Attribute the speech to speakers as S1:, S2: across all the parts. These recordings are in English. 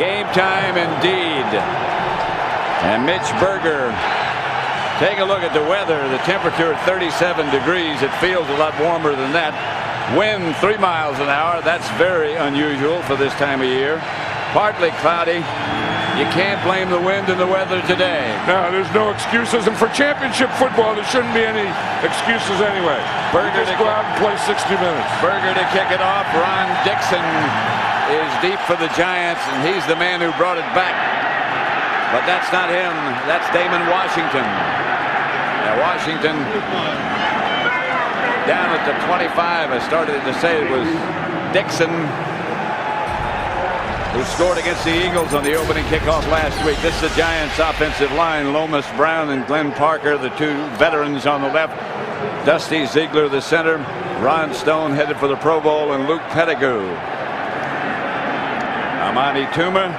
S1: Game time indeed. And Mitch Berger, take a look at the weather. The temperature at 37 degrees. It feels a lot warmer than that. Wind 3 miles an hour. That's very unusual for this time of year. Partly cloudy. You can't blame the wind and the weather today.
S2: No, there's no excuses. And for championship football, there shouldn't be any excuses anyway.
S1: Berger
S2: just go out and play 60 minutes.
S1: Berger to kick it off. Ron Dixon is deep for the Giants, and he's the man who brought it back. But that's not him. That's Damon Washington. Now Washington down at the 25. I started to say it was Dixon who scored against the Eagles on the opening kickoff last week. This is the Giants offensive line. Lomas Brown and Glenn Parker, the two veterans on the left. Dusty Ziegler, the center. Ron Stone headed for the Pro Bowl, and Luke Pettigrew. Amani Toomer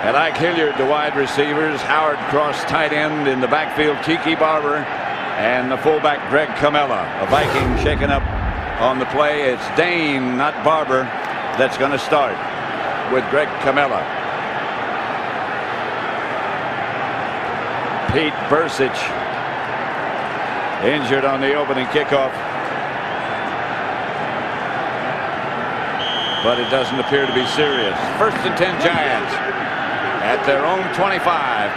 S1: and Ike Hilliard, the wide receivers. Howard Cross, tight end in the backfield. Tiki Barber and the fullback Greg Camella. A Viking shaken up on the play. It's Dane, not Barber, that's going to start with Greg Camella. Pete Bursich injured on the opening kickoff, but it doesn't appear to be serious. 1st and 10 Giants at their own 25.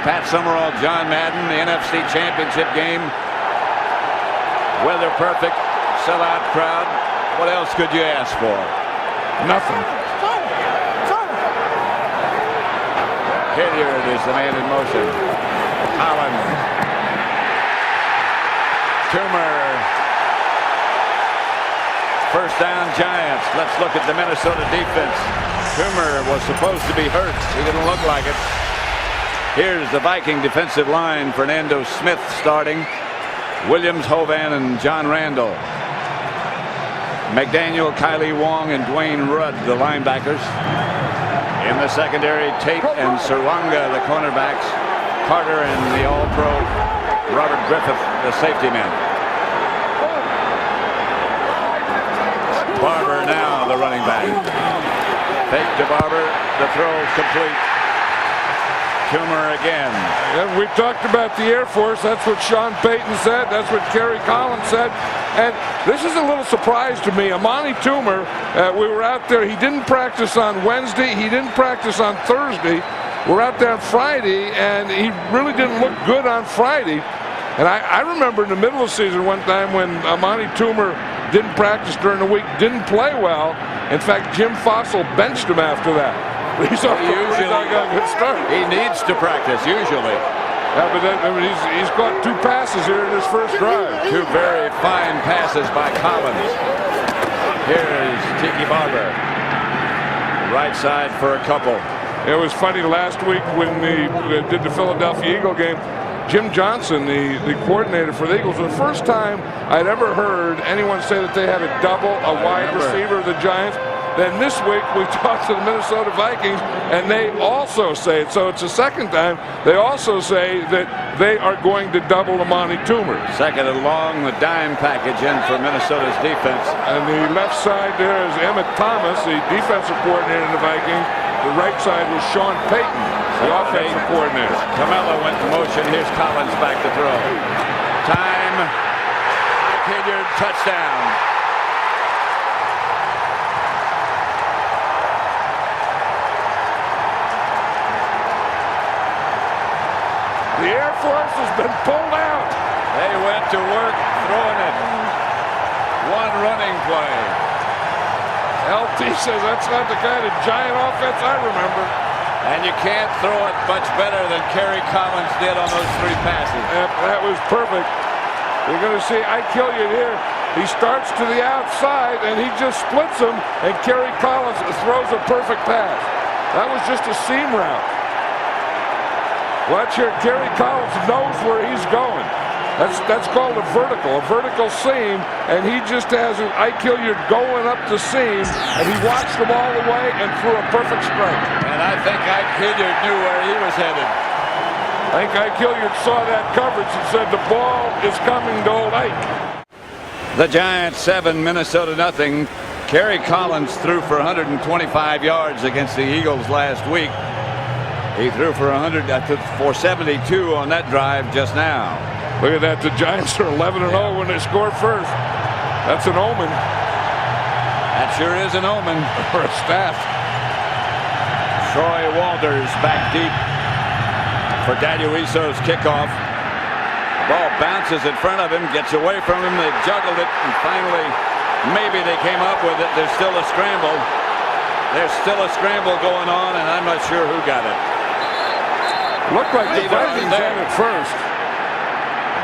S1: Pat Summerall, John Madden, the NFC Championship game. Weather perfect, sellout crowd. What else could you ask for?
S2: Nothing.
S1: Hilliard is the man in motion. Collins. Toomer. 1st down Giants. Let's look at the Minnesota defense. Toomer was supposed to be hurt. He didn't look like it. Here's the Viking defensive line. Fernando Smith starting. Williams, Hovan, and John Randall. McDaniel, Kylie Wong, and Dwayne Rudd, the linebackers. In the secondary, Tate and Serwanga, the cornerbacks. Carter and the All-Pro Robert Griffith, the safety man. Barber now the running back. Fake to Barber. The throw complete. Toomer again.
S2: And we talked about the Air Force. That's what Sean Payton said. That's what Kerry Collins said. And this is a little surprise to me. Amani Toomer, we were out there. He didn't practice on Wednesday. He didn't practice on Thursday. We're out there on Friday, and he really didn't look good on Friday. And I remember in the middle of the season one time when Amani Toomer didn't practice during the week, didn't play well. In fact, Jim Fossil benched him after that. He's off to a good start.
S1: He needs to practice usually.
S2: Yeah, but then, he's caught 2 passes here in his first drive.
S1: 2 very fine passes by Collins. Here's Tiki Barber. Right side for a couple.
S2: It was funny last week when they did the Philadelphia Eagle game. Jim Johnson, the coordinator for the Eagles, was the first time I'd ever heard anyone say that they had a double, a wide receiver of the Giants. Then this week we talked to the Minnesota Vikings, and they also say it. So it's the second time they also say that they are going to double Amani Toomer.
S1: Second and long, the dime package in for Minnesota's defense.
S2: And the left side there is Emmett Thomas, the defensive coordinator of the Vikings. The right side was Sean Payton, the offensive coordinator.
S1: Camella went in motion. Here's Collins back to throw. Time. Hilliard, touchdown.
S2: The Air Force has been pulled out.
S1: They went to work throwing it. One running play.
S2: LT says that's not the kind of Giant offense I remember.
S1: And you can't throw it much better than Kerry Collins did on those 3 passes.
S2: That was perfect. You're going to see Ike Hilliard here. He starts to the outside, and he just splits them, and Kerry Collins throws a perfect pass. That was just a seam route. Watch here, Kerry Collins knows where he's going. That's called a vertical seam, and he just has Ike Hilliard going up the seam, and he watched them all the way and threw a perfect strike.
S1: And I think Ike Hilliard knew where he was headed.
S2: I think Ike Hilliard saw that coverage and said the ball is coming to old Ike.
S1: The Giants 7, Minnesota nothing. Kerry Collins threw for 125 yards against the Eagles last week. He threw for 472 on that drive just now.
S2: Look at that. The Giants are 11-0 when they scored first. That's an omen.
S1: That sure is an omen
S2: for a staff.
S1: Troy Walters back deep for Daniel Isso's kickoff. The ball bounces in front of him, gets away from him. They juggled it, and finally, maybe they came up with it. There's still a scramble. There's still a scramble going on, and I'm not sure who got it.
S2: Looked like the Vikings had it first.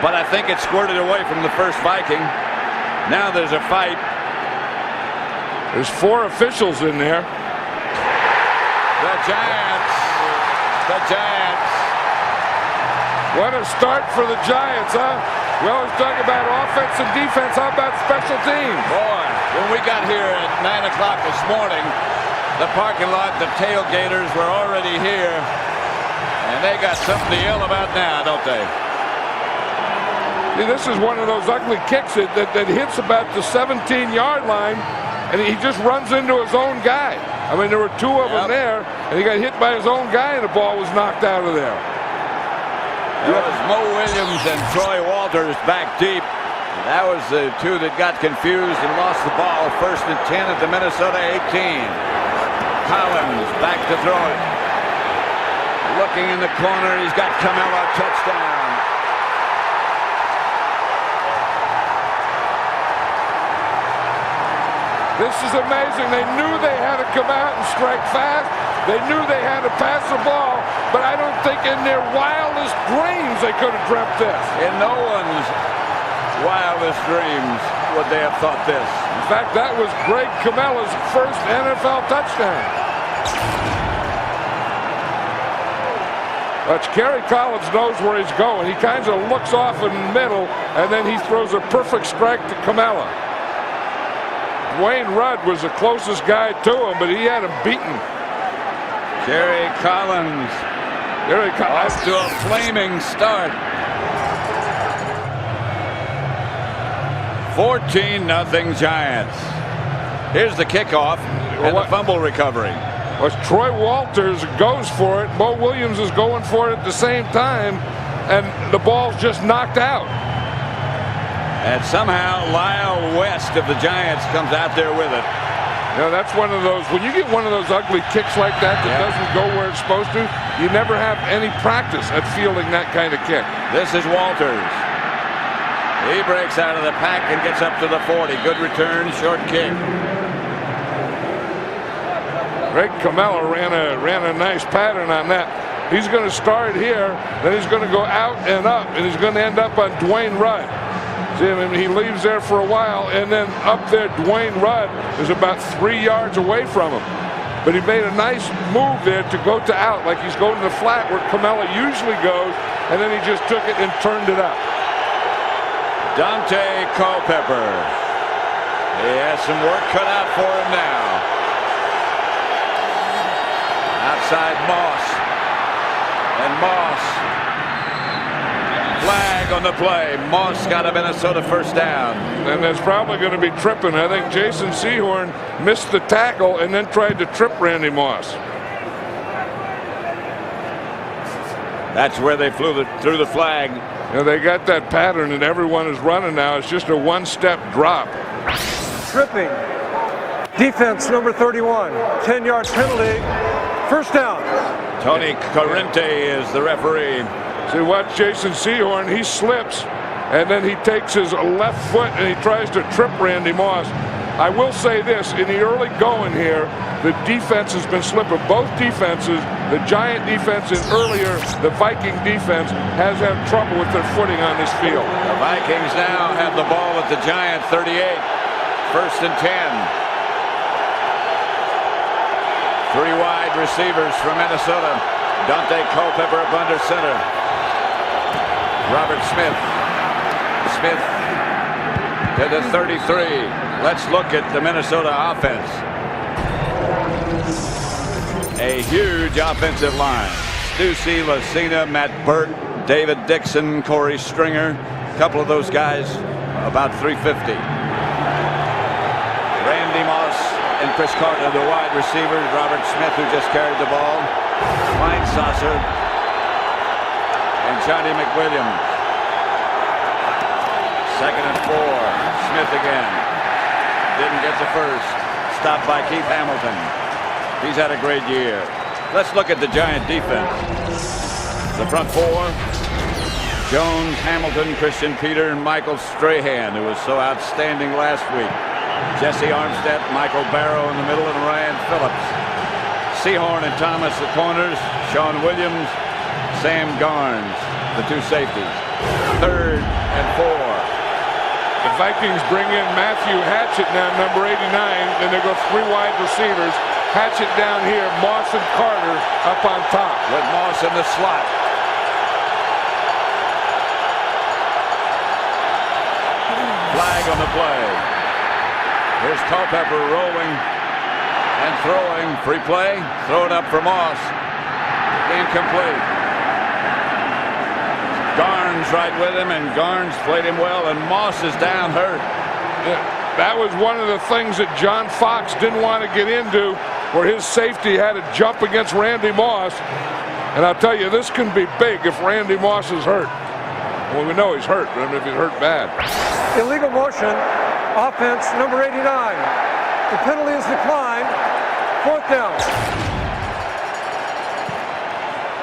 S1: But I think it squirted away from the first Viking. Now there's a fight.
S2: There's 4 officials in there.
S1: The Giants. The Giants.
S2: What a start for the Giants, huh? We always talk about offense and defense. How about special teams?
S1: Boy, when we got here at 9 o'clock this morning, the parking lot, the tailgaters were already here. And they got something to yell about now, don't they?
S2: See, this is one of those ugly kicks that hits about the 17-yard line, and he just runs into his own guy. I mean, there were 2 of them there, and he got hit by his own guy, and the ball was knocked out of there.
S1: It was Mo Williams and Troy Walters back deep. That was the 2 that got confused and lost the ball. 1st and 10 at the Minnesota 18. Collins back to throw it. Looking in the corner, he's got Camelo, touchdown.
S2: This is amazing. They knew they had to come out and strike fast. They knew they had to pass the ball, but I don't think in their wildest dreams they could have dreamt this.
S1: In no one's wildest dreams would they have thought this.
S2: In fact, that was Greg Camella's first NFL touchdown. But Kerry Collins knows where he's going. He kind of looks off in the middle, and then he throws a perfect strike to Camelo. Dwayne Rudd was the closest guy to him, but he had him beaten.
S1: Kerry Collins off to a flaming start. 14-0 Giants. Here's the kickoff and the fumble recovery.
S2: Well, Troy Walters goes for it. Mo Williams is going for it at the same time, and the ball's just knocked out.
S1: And somehow Lyle West of the Giants comes out there with it.
S2: You know, that's one of those, when you get one of those ugly kicks like that doesn't go where it's supposed to, you never have any practice at fielding that kind of kick.
S1: This is Walters. He breaks out of the pack and gets up to the 40. Good return, short kick.
S2: Greg Camelo ran a nice pattern on that. He's going to start here, then he's going to go out and up, and he's going to end up on Dwayne Rudd. See, I mean, he leaves there for a while, and then up there, Dwayne Rudd is about 3 yards away from him. But he made a nice move there to go to out, like he's going to the flat where Camelo usually goes, and then he just took it and turned it up.
S1: Dante Culpepper. He has some work cut out for him now. Outside Moss. And Moss. Flag on the play. Moss got a Minnesota first down.
S2: And that's probably going to be tripping. I think Jason Sehorn missed the tackle and then tried to trip Randy Moss.
S1: That's where they threw the flag.
S2: You know, they got that pattern and everyone is running now. It's just a one-step drop.
S3: Tripping. Defense number 31. 10-yard penalty. First down.
S1: Tony Corrente is the referee.
S2: See, watch Jason Sehorn. He slips, and then he takes his left foot and he tries to trip Randy Moss. I will say this, in the early going here, the defense has been slipping. Both defenses, the Giant defense and earlier the Viking defense, has had trouble with their footing on this field.
S1: The Vikings now have the ball at the Giant 38. 1st and 10. 3 wide receivers from Minnesota. Dante Culpepper up under center. Robert Smith. Smith to the 33. Let's look at the Minnesota offense. A huge offensive line. Stussy, Lucina, Matt Burt, David Dixon, Corey Stringer. A couple of those guys about 350. Randy Moss and Chris Carter, the wide receiver. Robert Smith, who just carried the ball. Mike Saucer. And Johnny McWilliams. 2nd and 4. Smith again. Didn't get the first. Stopped by Keith Hamilton. He's had a great year. Let's look at the Giant defense. The front four. Jones, Hamilton, Christian Peter, and Michael Strahan, who was so outstanding last week. Jesse Armstead, Michael Barrow in the middle, and Ryan Phillips. Sehorn and Thomas the corners. Sean Williams, Sam Garnes, the two safeties. 3rd and 4.
S2: The Vikings bring in Matthew Hatchett now, number 89. Then they go 3 wide receivers. Hatchett down here, Moss and Carter up on top.
S1: With Moss in the slot. Flag on the play. Here's Culpepper rolling and throwing. Free play. Throw it up for Moss. Incomplete. Garnes right with him, and Garnes played him well, and Moss is down hurt.
S2: That was one of the things that John Fox didn't want to get into, where his safety had to jump against Randy Moss. And I'll tell you, this can be big if Randy Moss is hurt. Well, we know he's hurt, but I mean, if he's hurt bad.
S3: Illegal motion, offense number 89. The penalty is declined. 4th down.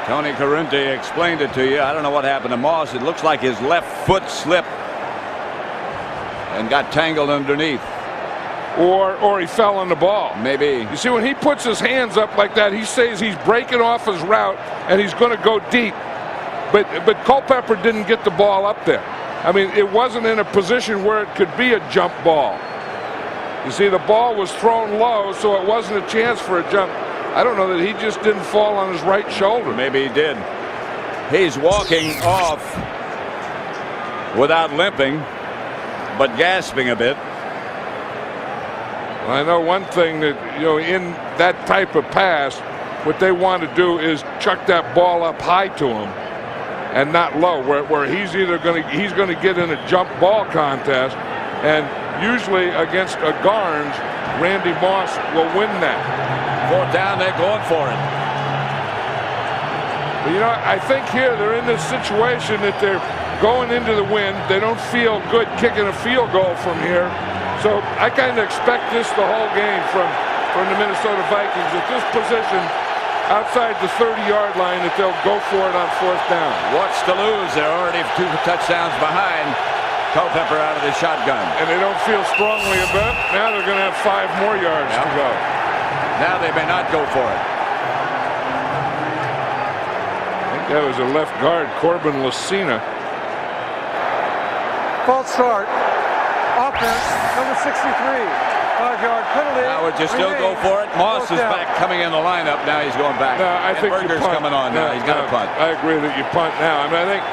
S1: Tony Carunti explained it to you. I don't know what happened to Moss. It looks like his left foot slipped and got tangled underneath.
S2: Or he fell on the ball.
S1: Maybe.
S2: You see, when he puts his hands up like that, he says he's breaking off his route and he's going to go deep. But Culpepper didn't get the ball up there. I mean, it wasn't in a position where it could be a jump ball. You see, the ball was thrown low, so it wasn't a chance for a jump. I don't know that he just didn't fall on his right shoulder.
S1: Maybe he did. He's walking off without limping, but gasping a bit.
S2: Well, I know one thing that, in that type of pass, what they want to do is chuck that ball up high to him and not low, where he's either going to get in a jump ball contest, and usually against a Garnes, Randy Moss will win that.
S1: 4th down, they're going for it.
S2: But I think here they're in this situation that they're going into the wind. They don't feel good kicking a field goal from here. So I kind of expect this the whole game from the Minnesota Vikings at this position outside the 30-yard line, that they'll go for it on 4th down.
S1: What's to lose? They're already 2 touchdowns behind. Culpepper out of the shotgun.
S2: And they don't feel strongly about it. Now they're going to have 5 more yards to go.
S1: Now they may not go for it.
S2: I think that was a left guard, Corbin Lucina.
S3: False start. Offense number 63. 5-yard penalty.
S1: Now would you still go for it? Moss is back coming in the lineup. Now he's going back.
S2: No, I think
S1: Berger's coming on now. He's got to punt.
S2: I agree that you punt now. I mean, I think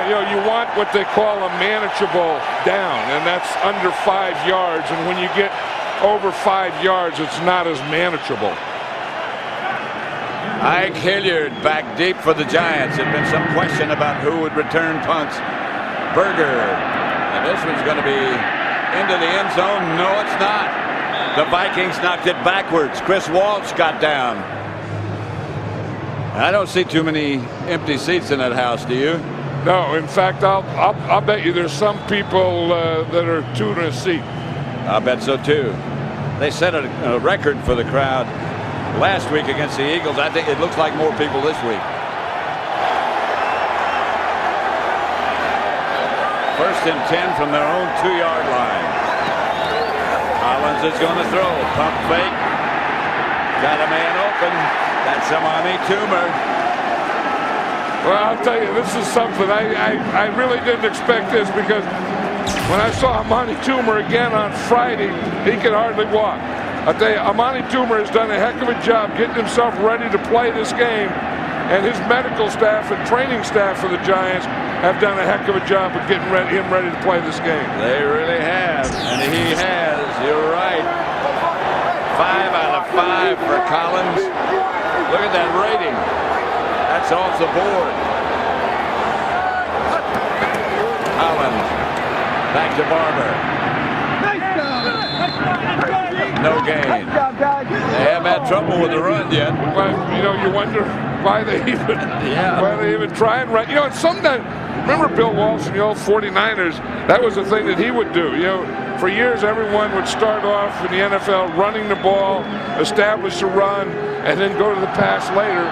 S2: you want what they call a manageable down, and that's under 5 yards. And when you get over 5 yards, it's not as manageable.
S1: Ike Hilliard back deep for the Giants. There'd been some question about who would return punts. Berger. And this one's going to be into the end zone. No, it's not. The Vikings knocked it backwards. Chris Walsh got down. I don't see too many empty seats in that house, do you?
S2: No, in fact, I'll bet you there's some people that are 2 in a seat.
S1: I bet so too. They set a record for the crowd last week against the Eagles. I think it looks like more people this week. 1st and 10 from their own 2-yard line. Collins is going to throw. Pump fake. Got a man open. That's Amani Toomer.
S2: Well, I'll tell you, this is something I really didn't expect this, because when I saw Amani Toomer again on Friday, he could hardly walk. I'll tell you, Amani Toomer has done a heck of a job getting himself ready to play this game, and his medical staff and training staff for the Giants have done a heck of a job of getting him ready to play this game.
S1: They really have, and he has. You're right. 5 out of 5 for Collins. Look at that rating. That's off the board. Collins back to Barber. no gain. They haven't had trouble with the run yet.
S2: But, you know, you wonder why they even try and run. You know, and sometimes, remember Bill Walsh and the old 49ers, that was the thing that he would do. You know, for years everyone would start off in the NFL running the ball, establish a run, and then go to the pass later.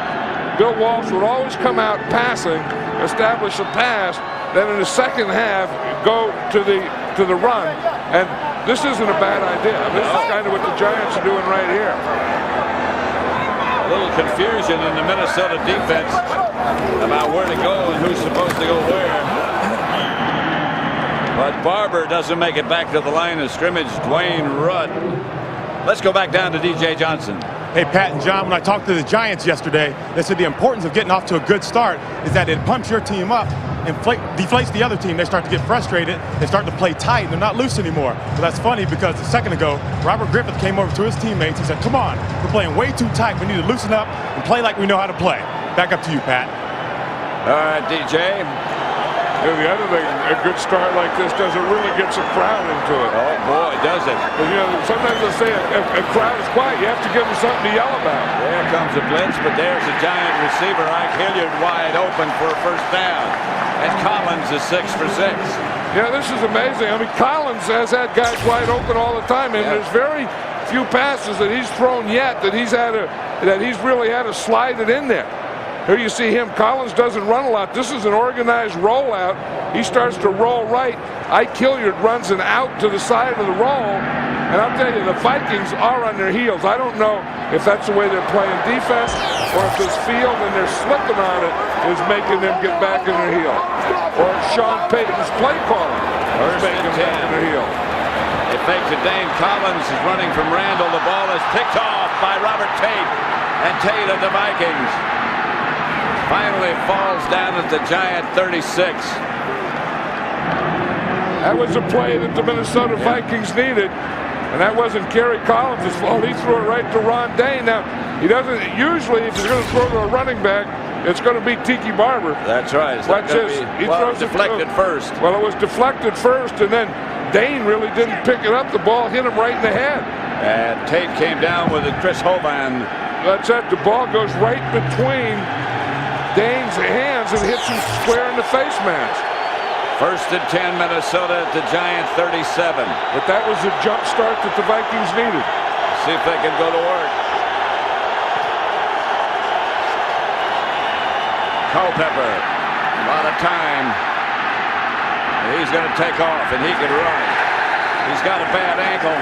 S2: Bill Walsh would always come out passing, establish a pass, then in the second half go to the run. And this isn't a bad idea. This is kind of what the Giants are doing right here.
S1: A little confusion in the Minnesota defense about where to go and who's supposed to go where. But Barber doesn't make it back to the line of scrimmage. Dwayne Rudd. Let's go back down to DJ Johnson.
S4: Hey, Pat and John, when I talked to the Giants yesterday, they said the importance of getting off to a good start is that it pumps your team up and deflates the other team. They start to get frustrated. They start to play tight. They're not loose anymore. But that's funny because a second ago, Robert Griffith came over to his teammates. He said, come on, we're playing way too tight. We need to loosen up and play like we know how to play. Back up to you, Pat.
S1: All right, DJ.
S2: You know, the other thing, a good start like this doesn't really get some crowd into it.
S1: Oh, boy, does it.
S2: You know, sometimes they say a crowd is quiet. You have to give them something to yell about.
S1: There comes a blitz, but there's a Giant receiver, Ike Hilliard, wide open for a first down. And Collins is 6 for 6.
S2: Yeah, this is amazing. I mean, Collins has had guys wide open all the time, and there's very few passes that he's thrown yet that he's really had to slide it in there. Here you see him. Collins doesn't run a lot. This is an organized rollout. He starts to roll right. Ike Hilliard runs an out to the side of the roll. And I'll tell you, the Vikings are on their heels. I don't know if that's the way they're playing defense or if this field and they're slipping on it is making them get back in their heel. Or Sean Payton's play calling is making them back in their heel.
S1: They fake to Dane. Collins is running from Randall. The ball is picked off by Robert Tate. And Tate of the Vikings finally falls down at the Giant 36.
S2: That was a play that the Minnesota Vikings needed, and that wasn't Kerry Collins' fault. He threw it right to Ron Dane. Now, he doesn't usually, if he's going to throw to a running back, it's going to be Tiki Barber.
S1: That's right.
S2: Watch this. He throws
S1: deflected first.
S2: Well, it was deflected first, and then Dane really didn't pick it up. The ball hit him right in the head.
S1: And Tate came down with it. Chris Hovan.
S2: That's it. The ball goes right between Dane's hands and hits him square in the face mask.
S1: First and 10, Minnesota at the Giant 37.
S2: But that was the jump start that the Vikings needed.
S1: See if they can go to work. Culpepper, a lot of time. He's going to take off, and he can run. He's got a bad ankle,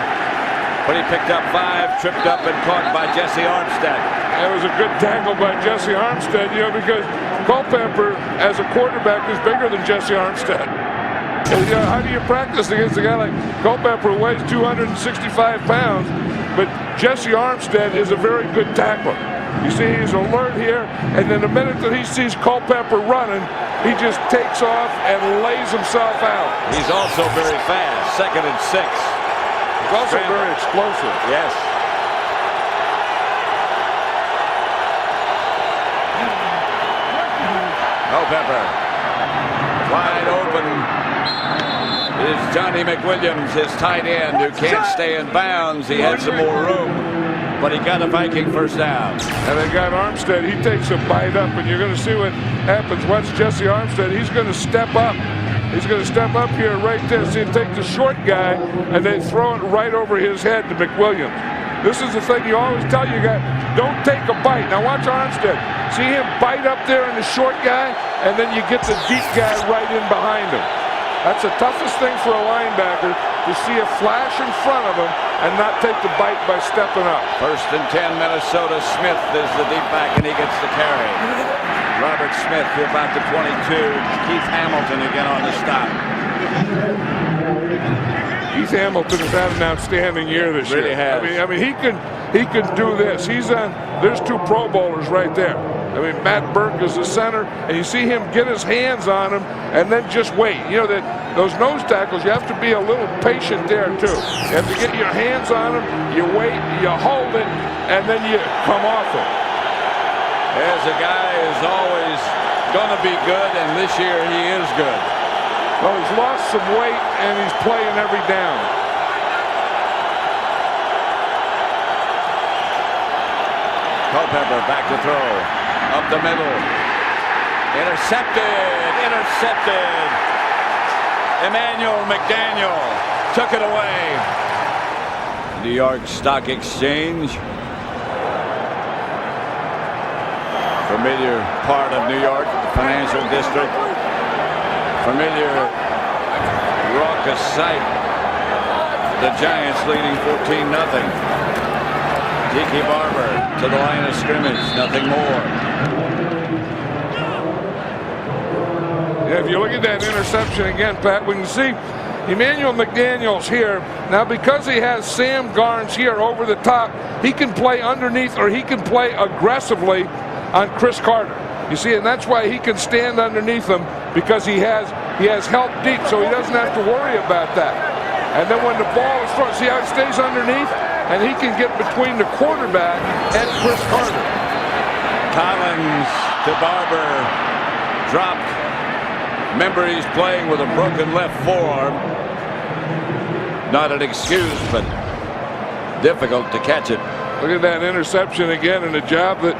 S1: but he picked up 5, tripped up and caught by Jesse Armstead.
S2: That was a good tackle by Jesse Armstead, you know, because Culpepper, as a quarterback, is bigger than Jesse Armstead. And, you know, how do you practice against a guy like Culpepper who weighs 265 pounds, but Jesse Armstead is a very good tackler. You see, he's alert here, and then the minute that he sees Culpepper running, he just takes off and lays himself out.
S1: He's also very fast, 2nd and 6.
S2: He's also very explosive.
S1: Yes. Culpepper, wide open is Johnny McWilliams, his tight end, who can't stay in bounds. He had some more room, but he got a Viking first down.
S2: And they got Armstead. He takes a bite up, and you're going to see what happens. Watch Jesse Armstead. He's going to step up. He's going to step up here right there. See, take the short guy, and they throw it right over his head to McWilliams. This is the thing you always tell you guys, don't take a bite. Now watch Armstead. See him bite up there in the short guy, and then you get the deep guy right in behind him. That's the toughest thing for a linebacker, to see a flash in front of him and not take the bite by stepping up.
S1: First and 10, Minnesota. Smith is the deep back, and he gets the carry. Robert Smith to about the 22. Keith Hamilton again on the stop.
S2: Keith Hamilton has had an outstanding year this year.
S1: Really has.
S2: I mean, he can do this. He's on. There's 2 Pro Bowlers right there. I mean, Matt Burke is the center, and you see him get his hands on him and then just wait. You know that those nose tackles, you have to be a little patient there too. You have to get your hands on them, you wait, you hold it, and then you come off it.
S1: There's a guy who's always going to be good, and this year he is good.
S2: Well, he's lost some weight, and he's playing every down.
S1: Culpepper back to throw. Up the middle. Intercepted. Emmanuel McDaniel took it away. New York Stock Exchange. Familiar part of New York, the financial district. Familiar raucous sight. The Giants leading 14-0. Tiki Barber to the line of scrimmage, nothing more.
S2: Yeah, if you look at that interception again, Pat, we can see Emmanuel McDaniel's here. Now, because he has Sam Garnes here over the top, he can play underneath or he can play aggressively on Chris Carter. You see, and that's why he can stand underneath him, because he has help deep, so he doesn't have to worry about that. And then when the ball is thrown, see how it stays underneath? And he can get between the quarterback and Chris Carter.
S1: Collins to Barber. Dropped. Remember, he's playing with a broken left forearm. Not an excuse, but difficult to catch it.
S2: Look at that interception again, and the job that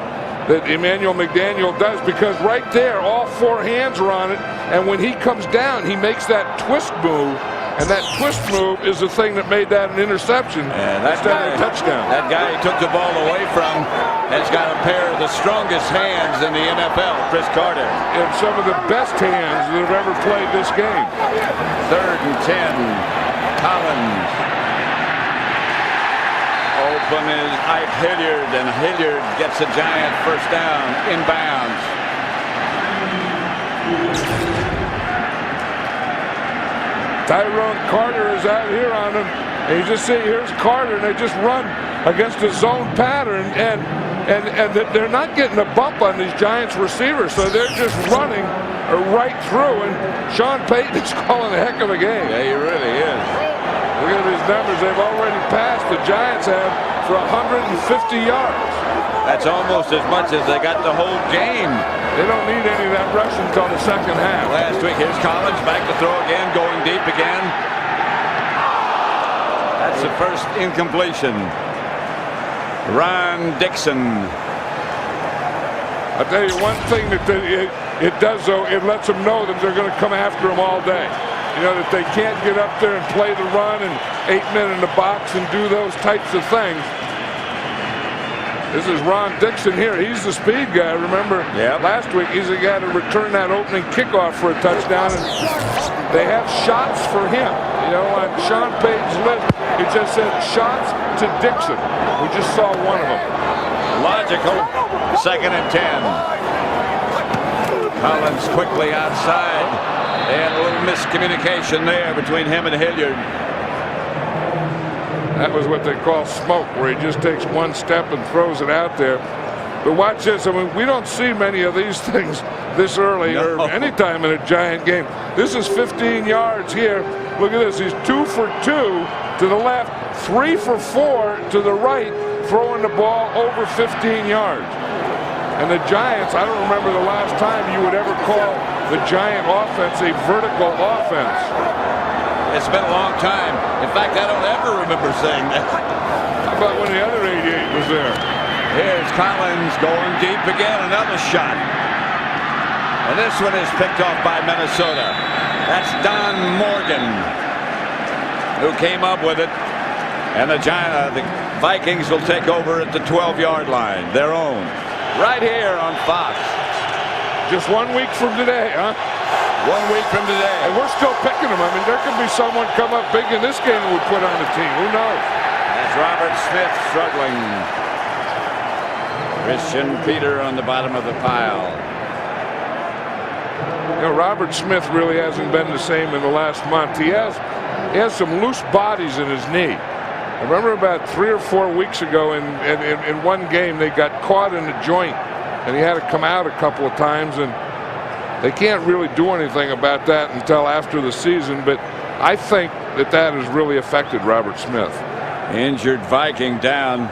S2: Emmanuel McDaniel does, because right there, all four hands are on it, and when he comes down, he makes that twist move, and that twist move is the thing that made that an interception instead of a touchdown.
S1: That guy he took the ball away from has got a pair of the strongest hands in the NFL, Chris Carter.
S2: And some of the best hands that have ever played this game.
S1: 3rd and 10. Collins. Open is Ike Hilliard, and Hilliard gets a Giant first down, inbounds.
S2: Tyrone Carter is out here on him. And you just see, here's Carter, and they just run against a zone pattern, and they're not getting a bump on these Giants receivers, so they're just running right through, and Sean Payton is calling a heck of a game.
S1: Yeah, he really is.
S2: Look at these numbers. They've already passed. The Giants have for 150 yards.
S1: That's almost as much as they got the whole game.
S2: They don't need any of that rush until the second half.
S1: Last week, here's Collins back to throw again, going deep again. That's the first incompletion. Ron Dixon.
S2: I'll tell you one thing that it does, though, it lets them know that they're going to come after him all day. You know, that they can't get up there and play the run and 8 men in the box and do those types of things. This is Ron Dixon here. He's the speed guy. Remember, last week he's the guy to return that opening kickoff for a touchdown. And they have shots for him. You know, on Sean Payton's list, it just said shots to Dixon. We just saw one of them.
S1: Logical. 2nd and 10. Collins quickly outside. They had a little miscommunication there between him and Hilliard.
S2: That was what they call smoke, where he just takes one step and throws it out there. But watch this. I mean, we don't see many of these things this early or any time in a Giant game. This is 15 yards here. Look at this. He's 2 for 2 to the left, 3 for 4 to the right, throwing the ball over 15 yards. And the Giants, I don't remember the last time you would ever call the Giant offense a vertical offense.
S1: It's been a long time. In fact, I don't ever remember saying that.
S2: How about when the other 88 was there?
S1: Here's Collins going deep again, another shot. And this one is picked off by Minnesota. That's Don Morgan, who came up with it. And the Vikings will take over at the 12-yard line, their own. Right here on Fox.
S2: Just 1 week from today, huh?
S1: 1 week from today.
S2: And we're still picking them. I mean, there could be someone come up big in this game who would put on the team. Who knows?
S1: That's Robert Smith struggling. Christian Peter on the bottom of the pile.
S2: You know, Robert Smith really hasn't been the same in the last month. He has some loose bodies in his knee. I remember about 3 or 4 weeks ago in one game, they got caught in a joint, and he had to come out a couple of times, and they can't really do anything about that until after the season, but I think that has really affected Robert Smith.
S1: Injured Viking down.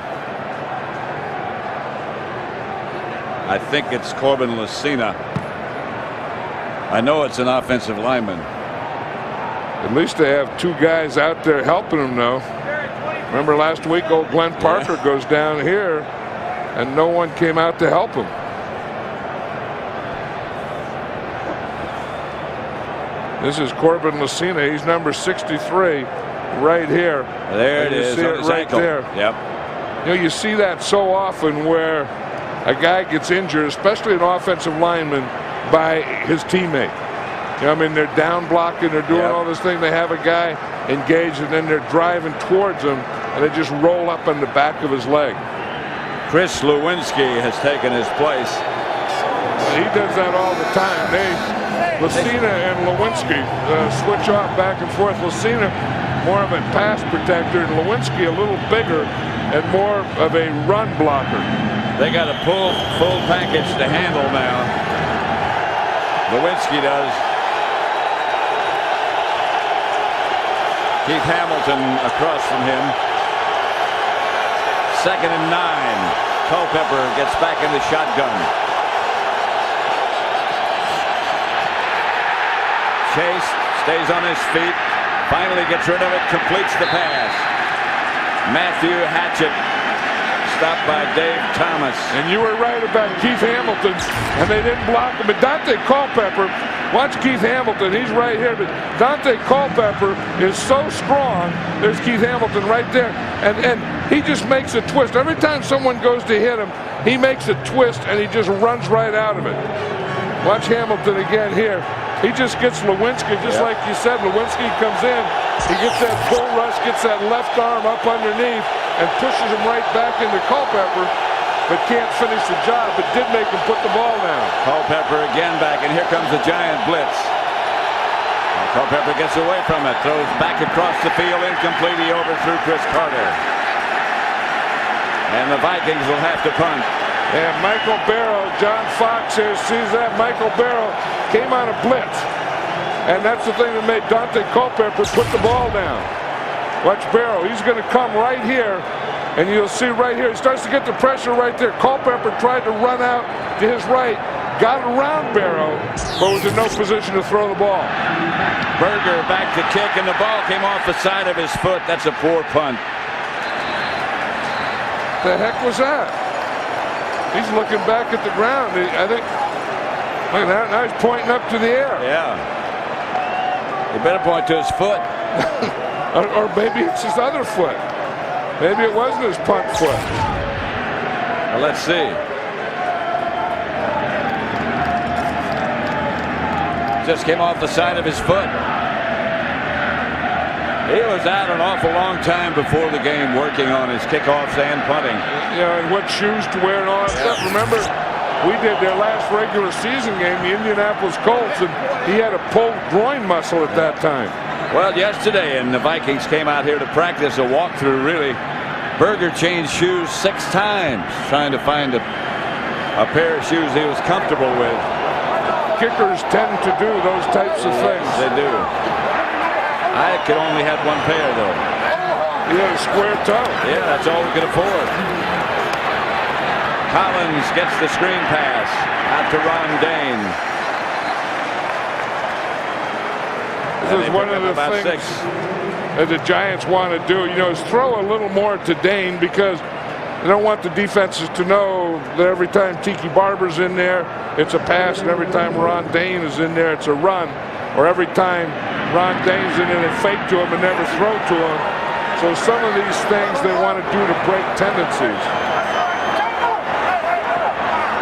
S1: I think it's Corbin Lucina. I know it's an offensive lineman.
S2: At least they have 2 guys out there helping him now. Remember last week, old Glenn Parker goes down here. and no one came out to help him. This is Corbin Lucina. He's number 63 right here.
S1: There it is.
S2: See it right
S1: ankle.
S2: there.
S1: Yep.
S2: You know, you see that so often where a guy gets injured, especially an offensive lineman, by his teammate. You know, I mean, they're down blocking, they're doing all this thing. They have a guy engaged, and then they're driving towards him, and they just roll up on the back of his leg.
S1: Chris Lewinsky has taken his place.
S2: He does that all the time. Lucina and Lewinsky switch off back and forth. Lucina, more of a pass protector, and Lewinsky a little bigger and more of a run blocker.
S1: They got a full package to handle now. Lewinsky does. Keith Hamilton across from him. 2nd and 9. Culpepper gets back in the shotgun. Chase stays on his feet. Finally gets rid of it. Completes the pass. Matthew Hatchett stopped by Dave Thomas.
S2: And you were right about Keith Hamilton, and they didn't block him. But Dante Culpepper, watch Keith Hamilton. He's right here. But Dante Culpepper is so strong. There's Keith Hamilton right there. And he just makes a twist. Every time someone goes to hit him, he makes a twist, and he just runs right out of it. Watch Hamilton again here. He just gets Lewinsky, just like you said. Lewinsky comes in. He gets that bull rush, gets that left arm up underneath, and pushes him right back into Culpepper, but can't finish the job, but did make him put the ball down.
S1: Culpepper again back, and here comes the giant blitz. And Culpepper gets away from it, throws back across the field, incomplete. He overthrew Chris Carter. And the Vikings will have to punt.
S2: And Michael Barrow, John Fox here sees that. Michael Barrow came on a blitz. And that's the thing that made Dante Culpepper put the ball down. Watch Barrow. He's going to come right here. And you'll see right here, he starts to get the pressure right there. Culpepper tried to run out to his right. Got around Barrow, but was in no position to throw the ball.
S1: Berger back to kick, and the ball came off the side of his foot. That's a poor punt.
S2: The heck was that? He's looking back at the ground. I think, look at that, now he's pointing up to the air.
S1: Yeah. He better point to his foot.
S2: or maybe it's his other foot. Maybe it wasn't his punt foot.
S1: Well, let's see. Just came off the side of his foot. He was out an awful long time before the game working on his kickoffs and punting.
S2: You know, and what shoes to wear and all that stuff. Remember, we did their last regular season game, the Indianapolis Colts, and he had a pulled groin muscle at that time.
S1: Well, yesterday, and the Vikings came out here to practice a walkthrough, really. Berger changed shoes 6 times, trying to find a pair of shoes he was comfortable with.
S2: Kickers tend to do those types of things.
S1: They do. I could only have 1 pair, though.
S2: He had a square toe.
S1: Yeah, that's all we could afford. Collins gets the screen pass out to Ron Dane.
S2: This is one of the things that the Giants want to do, you know, is throw a little more to Dane, because they don't want the defenses to know that every time Tiki Barber's in there, it's a pass, and every time Ron Dane is in there, it's a run. Or every time Ron Dane's in there, they fake to him and never throw to him. So some of these things they want to do to break tendencies.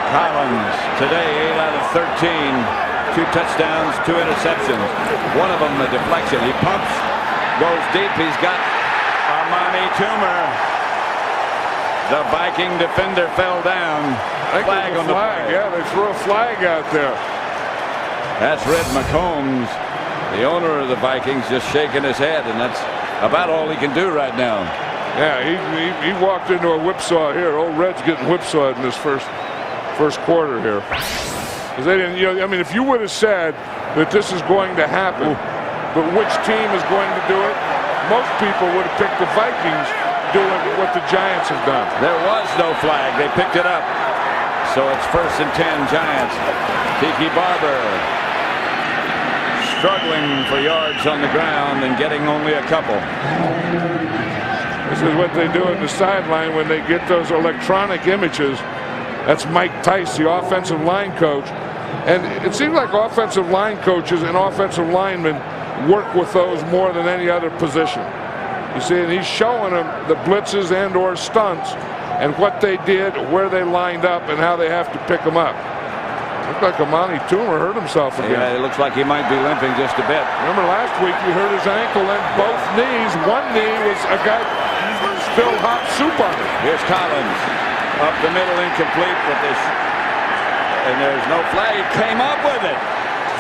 S1: Collins today 8 out of 13, 2 touchdowns, 2 interceptions. One of them a deflection. He pumps, goes deep. He's got Amani Toomer. The Viking defender fell down. Flag on the play.
S2: Yeah, they threw a flag out there.
S1: That's Red McCombs, the owner of the Vikings, just shaking his head, and that's about all he can do right now.
S2: Yeah, he walked into a whipsaw here. Old Red's getting whipsawed in this first quarter here. Because they didn't, you know, I mean, if you would have said that this is going to happen, but which team is going to do it, most people would have picked the Vikings doing what the Giants have done.
S1: There was no flag. They picked it up. So it's 1st and 10 Giants. Tiki Barber struggling for yards on the ground and getting only a couple.
S2: This is what they do in the sideline when they get those electronic images. That's Mike Tice, the offensive line coach. And it seems like offensive line coaches and offensive linemen work with those more than any other position. You see, and he's showing them the blitzes and or stunts and what they did, where they lined up, and how they have to pick them up. Looked like Amani Toomer hurt himself again.
S1: Yeah, it looks like he might be limping just a bit.
S2: Remember last week he hurt his ankle and both knees. One knee was a guy spilled hot soup on it.
S1: Here's Collins. Up the middle, incomplete with this. And there's no flag. He came up with it.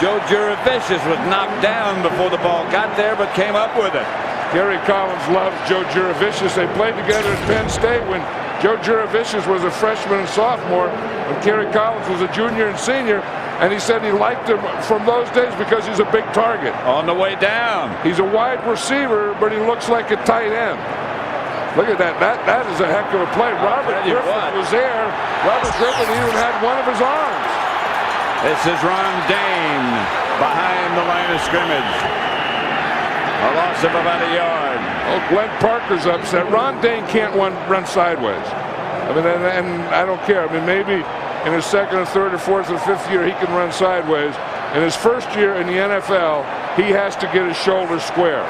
S1: Joe Juravicius was knocked down before the ball got there, but came up with it.
S2: Kerry Collins loves Joe Juravicius. They played together at Penn State when Joe Juravicius was a freshman and sophomore, and Kerry Collins was a junior and senior. And he said he liked him from those days because he's a big target.
S1: On the way down.
S2: He's a wide receiver, but he looks like a tight end. Look at that. That is a heck of a play. Robert Griffin was there. Robert Griffin even had one of his arms.
S1: This is Ron Dane behind the line of scrimmage. A loss of about a yard.
S2: Oh, Glenn Parker's upset. Ron Dane can't run sideways. I mean, and I don't care. I mean, maybe in his second or third or fourth or fifth year he can run sideways. In his first year in the NFL, he has to get his shoulder square.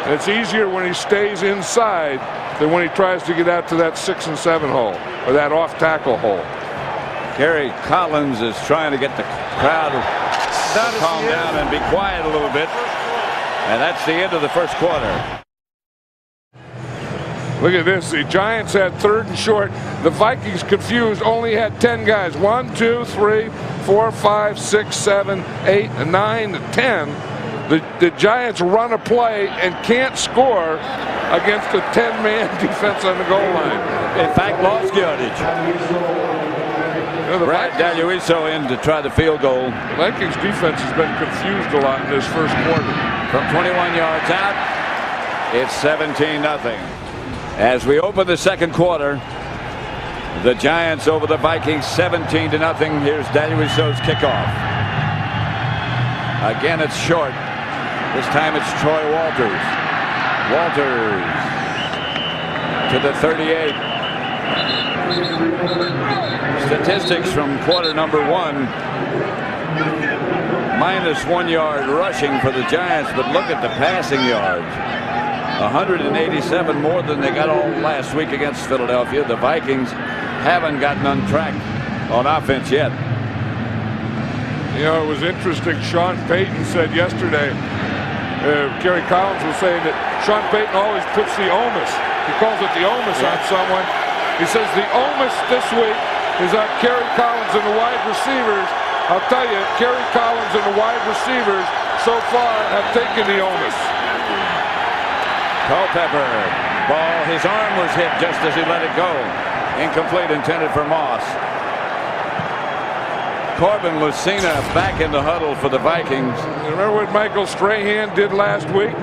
S2: And it's easier when he stays inside than when he tries to get out to that 6 and 7 hole or that off tackle hole.
S1: Kerry Collins is trying to get the crowd to calm down and be quiet a little bit. And that's the end of the first quarter.
S2: Look at this. The Giants had 3rd and short. The Vikings, confused, only had 10 guys. 1, 2, 3, 4, 5, 6, 7, 8, 9, 10. The Giants run a play and can't score against a 10-man defense on the goal line.
S1: In fact, lost yardage. Brad Daluiso in to try the field goal.
S2: The Vikings defense has been confused a lot in this first quarter.
S1: From 21 yards out, it's 17-0. As we open the second quarter, the Giants over the Vikings 17-0. Here's Daluiso's kickoff. Again, it's short. This time it's Troy Walters. Walters to the 38. Statistics from quarter number 1. -1 yard rushing for the Giants, but look at the passing yards. 187 more than they got all last week against Philadelphia. The Vikings haven't gotten on track on offense yet.
S2: You know, it was interesting. Sean Payton said yesterday, Kerry Collins was saying that Sean Payton always puts the onus. He calls it the onus on someone. He says the onus this week is on Kerry Collins and the wide receivers. I'll tell you, Kerry Collins and the wide receivers so far have taken the onus.
S1: Culpepper, ball, his arm was hit just as he let it go. Incomplete, intended for Moss. Corbin Lucina back in the huddle for the Vikings.
S2: Remember what Michael Strahan did last week?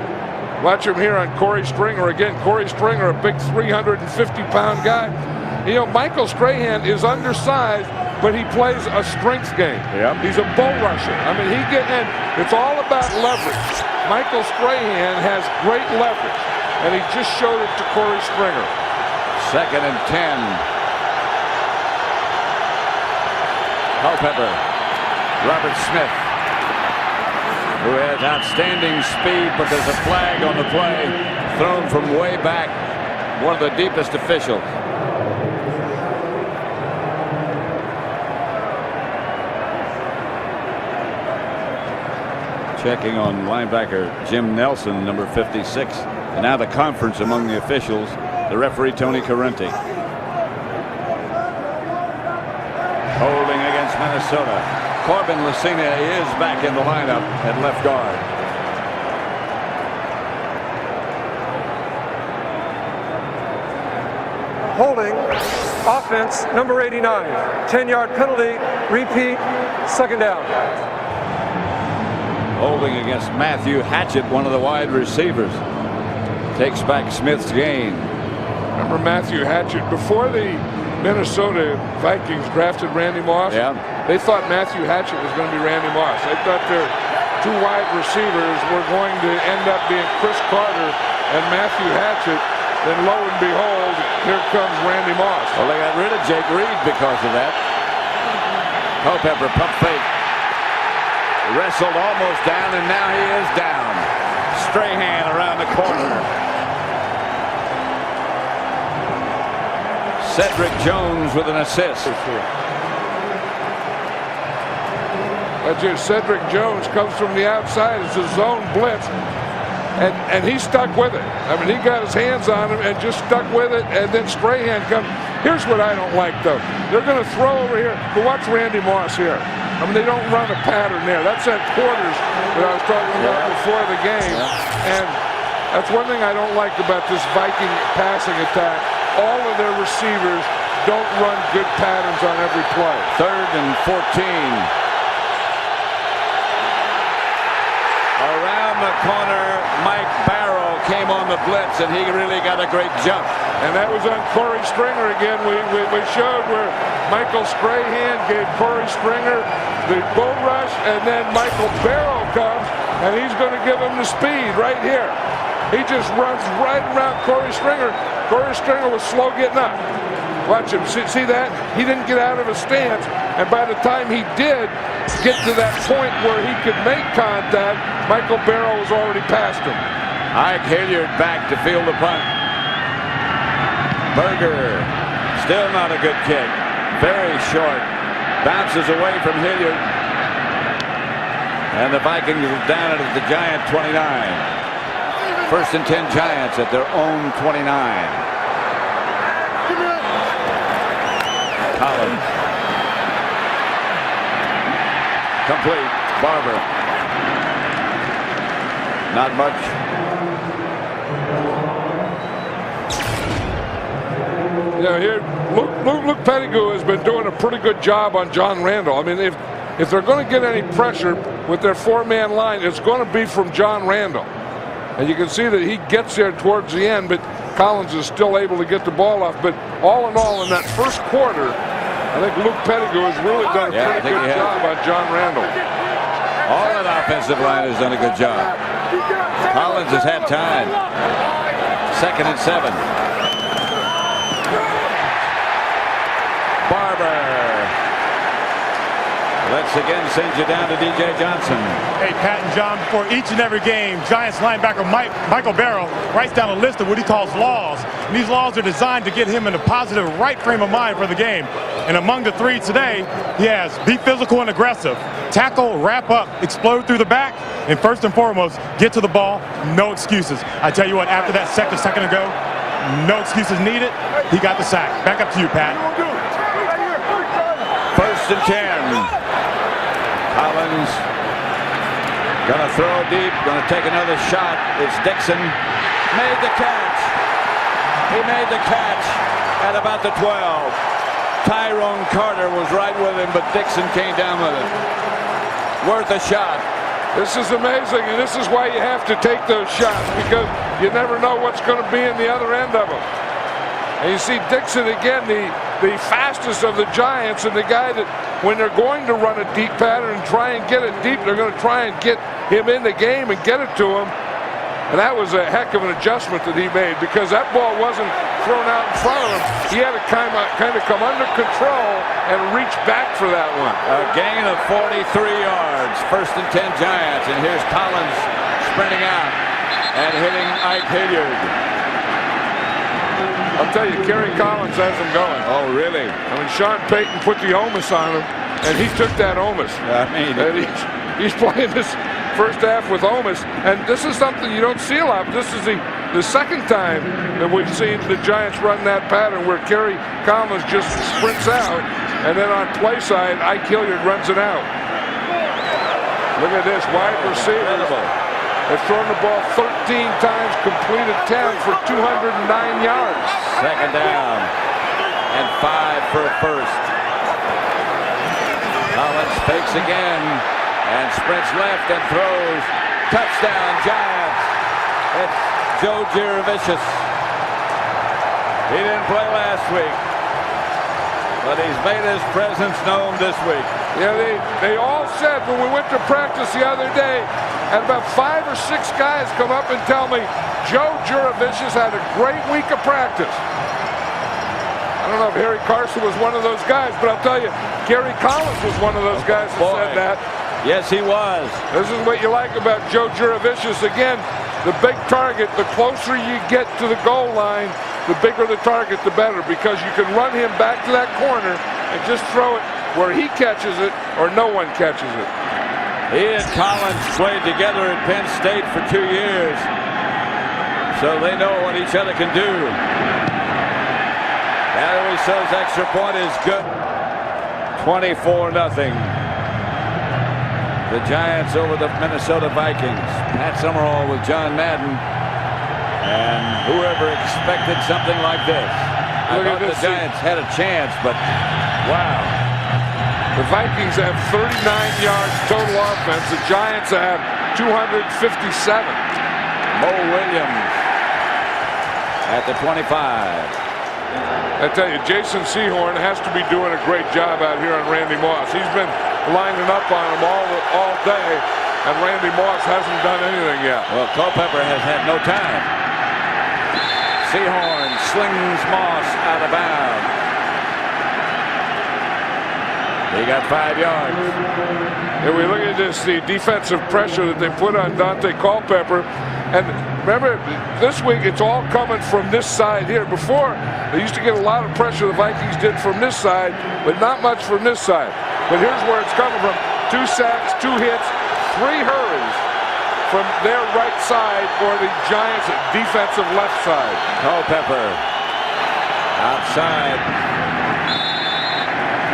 S2: Watch him here on Corey Stringer. Again, Corey Stringer, a big 350-pound guy. You know, Michael Strahan is undersized, but he plays a strength game.
S1: Yep.
S2: He's a bull rusher. I mean, it's all about leverage. Michael Strahan has great leverage, and he just showed it to Corey Stringer.
S1: 2nd and 10. Culpepper, Robert Smith, who has outstanding speed, but there's a flag on the play thrown from way back. One of the deepest officials. Checking on linebacker Jim Nelson, number 56. And now the conference among the officials, the referee Tony Carenti. Holding against Minnesota. Corbin Lucina is back in the lineup at left guard.
S3: Holding, offense, number 89. 10-yard penalty, repeat, 2nd down.
S1: Holding against Matthew Hatchett, one of the wide receivers. Takes back Smith's gain.
S2: Remember Matthew Hatchett? Before the Minnesota Vikings drafted Randy Moss, they thought Matthew Hatchett was going to be Randy Moss. They thought their 2 wide receivers were going to end up being Chris Carter and Matthew Hatchett. then lo and behold, here comes Randy Moss.
S1: Well, they got rid of Jake Reed because of that. Culpepper pump fake. Wrestled almost down, and now he is down. Strahan around the corner. Cedric Jones with an assist.
S2: That's it. Cedric Jones comes from the outside. It's a zone blitz. And he stuck with it. I mean, he got his hands on him and just stuck with it. And then Strahan comes. Here's what I don't like, though. They're going to throw over here. But watch Randy Moss here. I mean, they don't run a pattern there. That's that quarters that I was talking about before the game. And that's one thing I don't like about this Viking passing attack. All of their receivers don't run good patterns on every play.
S1: 3rd and 14. Around the corner, Mike Barrow came on the blitz, and he really got a great jump.
S2: And that was on Corey Stringer again. We showed where Michael Strahan gave Corey Stringer the bull rush, and then Michael Barrow comes, and he's going to give him the speed right here. He just runs right around Corey Stringer. Corey Stringer was slow getting up. Watch him. See that? He didn't get out of his stance, and by the time he did get to that point where he could make contact, Michael Barrow was already past him.
S1: Ike Hilliard back to field the punt. Berger, still not a good kick. Very short. Bounces away from Hilliard. And the Vikings are down at the Giant 29. 1st and 10 Giants at their own 29. Collins. Complete. Barber. Not much.
S2: Yeah, here, Luke Pettigrew has been doing a pretty good job on John Randall. I mean, if they're going to get any pressure with their 4-man line, it's going to be from John Randall. And you can see that he gets there towards the end, but Collins is still able to get the ball off. But all in all, in that first quarter, I think Luke Pettigrew has really done a pretty good job on John Randall.
S1: All that offensive line has done a good job. Collins has had time. 2nd and 7. Barber. Let's again send you down to DJ Johnson.
S4: Hey, Pat and John, before each and every game, Giants linebacker Michael Barrow writes down a list of what he calls laws. And these laws are designed to get him in a positive right frame of mind for the game. And among the 3 today, he has be physical and aggressive, tackle, wrap up, explode through the back, and first and foremost, get to the ball, no excuses. I tell you what, after that second ago, no excuses needed. He got the sack. Back up to you, Pat.
S1: 1st and 10. Collins gonna throw deep, gonna take another shot. It's Dixon. Made the catch. He made the catch at about the 12. Tyrone Carter was right with him, but Dixon came down with it. Worth a shot.
S2: This is amazing, and this is why you have to take those shots, because you never know what's going to be in the other end of them. And you see Dixon again, the fastest of the Giants, and the guy that when they're going to run a deep pattern and try and get it deep, they're going to try and get him in the game and get it to him. And that was a heck of an adjustment that he made, because that ball wasn't thrown out in front of him. He had to kind of come under control and reach back for that one.
S1: A gain of 43 yards. 1st and 10 Giants. And here's Collins sprinting out and hitting Ike Hilliard.
S2: I'll tell you, Kerry Collins has him going.
S1: Oh, really?
S2: I mean, Sean Payton put the onus on him, and he took that onus.
S1: I mean,
S2: and he's playing this first half with onus, and this is something you don't see a lot. This is the second time that we've seen the Giants run that pattern where Kerry Collins just sprints out, and then on play side, Ike Hilliard runs it out. Look at this, wide receiver. They've thrown the ball 13 times, completed 10 for 209 yards.
S1: 2nd down and 5 for a first. Collins fakes again and sprints left and throws. Touchdown, Giants. It's Joe Giravicius. He didn't play last week, but he's made his presence known this week.
S2: Yeah, they all said when we went to practice the other day, and about 5 or 6 guys come up and tell me, Joe Juravicius had a great week of practice. I don't know if Harry Carson was one of those guys, but I'll tell you, Gary Collins was one of those guys who said that.
S1: Yes, he was.
S2: This is what you like about Joe Juravicius. Again, the big target, the closer you get to the goal line, the bigger the target, the better, because you can run him back to that corner and just throw it where he catches it or no one catches it.
S1: He and Collins played together at Penn State for 2 years, so they know what each other can do. So's extra point is good. 24-0. The Giants over the Minnesota Vikings. Pat Summerall with John Madden. And whoever expected something like this. I thought the Giants had a chance, but wow.
S2: The Vikings have 39 yards total offense. The Giants have 257.
S1: Mo Williams at the 25.
S2: I tell you, Jason Sehorn has to be doing a great job out here on Randy Moss. He's been lining up on him all day, and Randy Moss hasn't done anything yet.
S1: Well, Culpepper has had no time. Sehorn slings Moss out of bounds. He got 5 yards.
S2: And we look at this, the defensive pressure that they put on Dante Culpepper. And remember, this week it's all coming from this side here. Before, they used to get a lot of pressure, the Vikings did, from this side, but not much from this side. But here's where it's coming from. 2 sacks, 2 hits, 3 hurries from their right side or the Giants' defensive left side.
S1: Culpepper outside.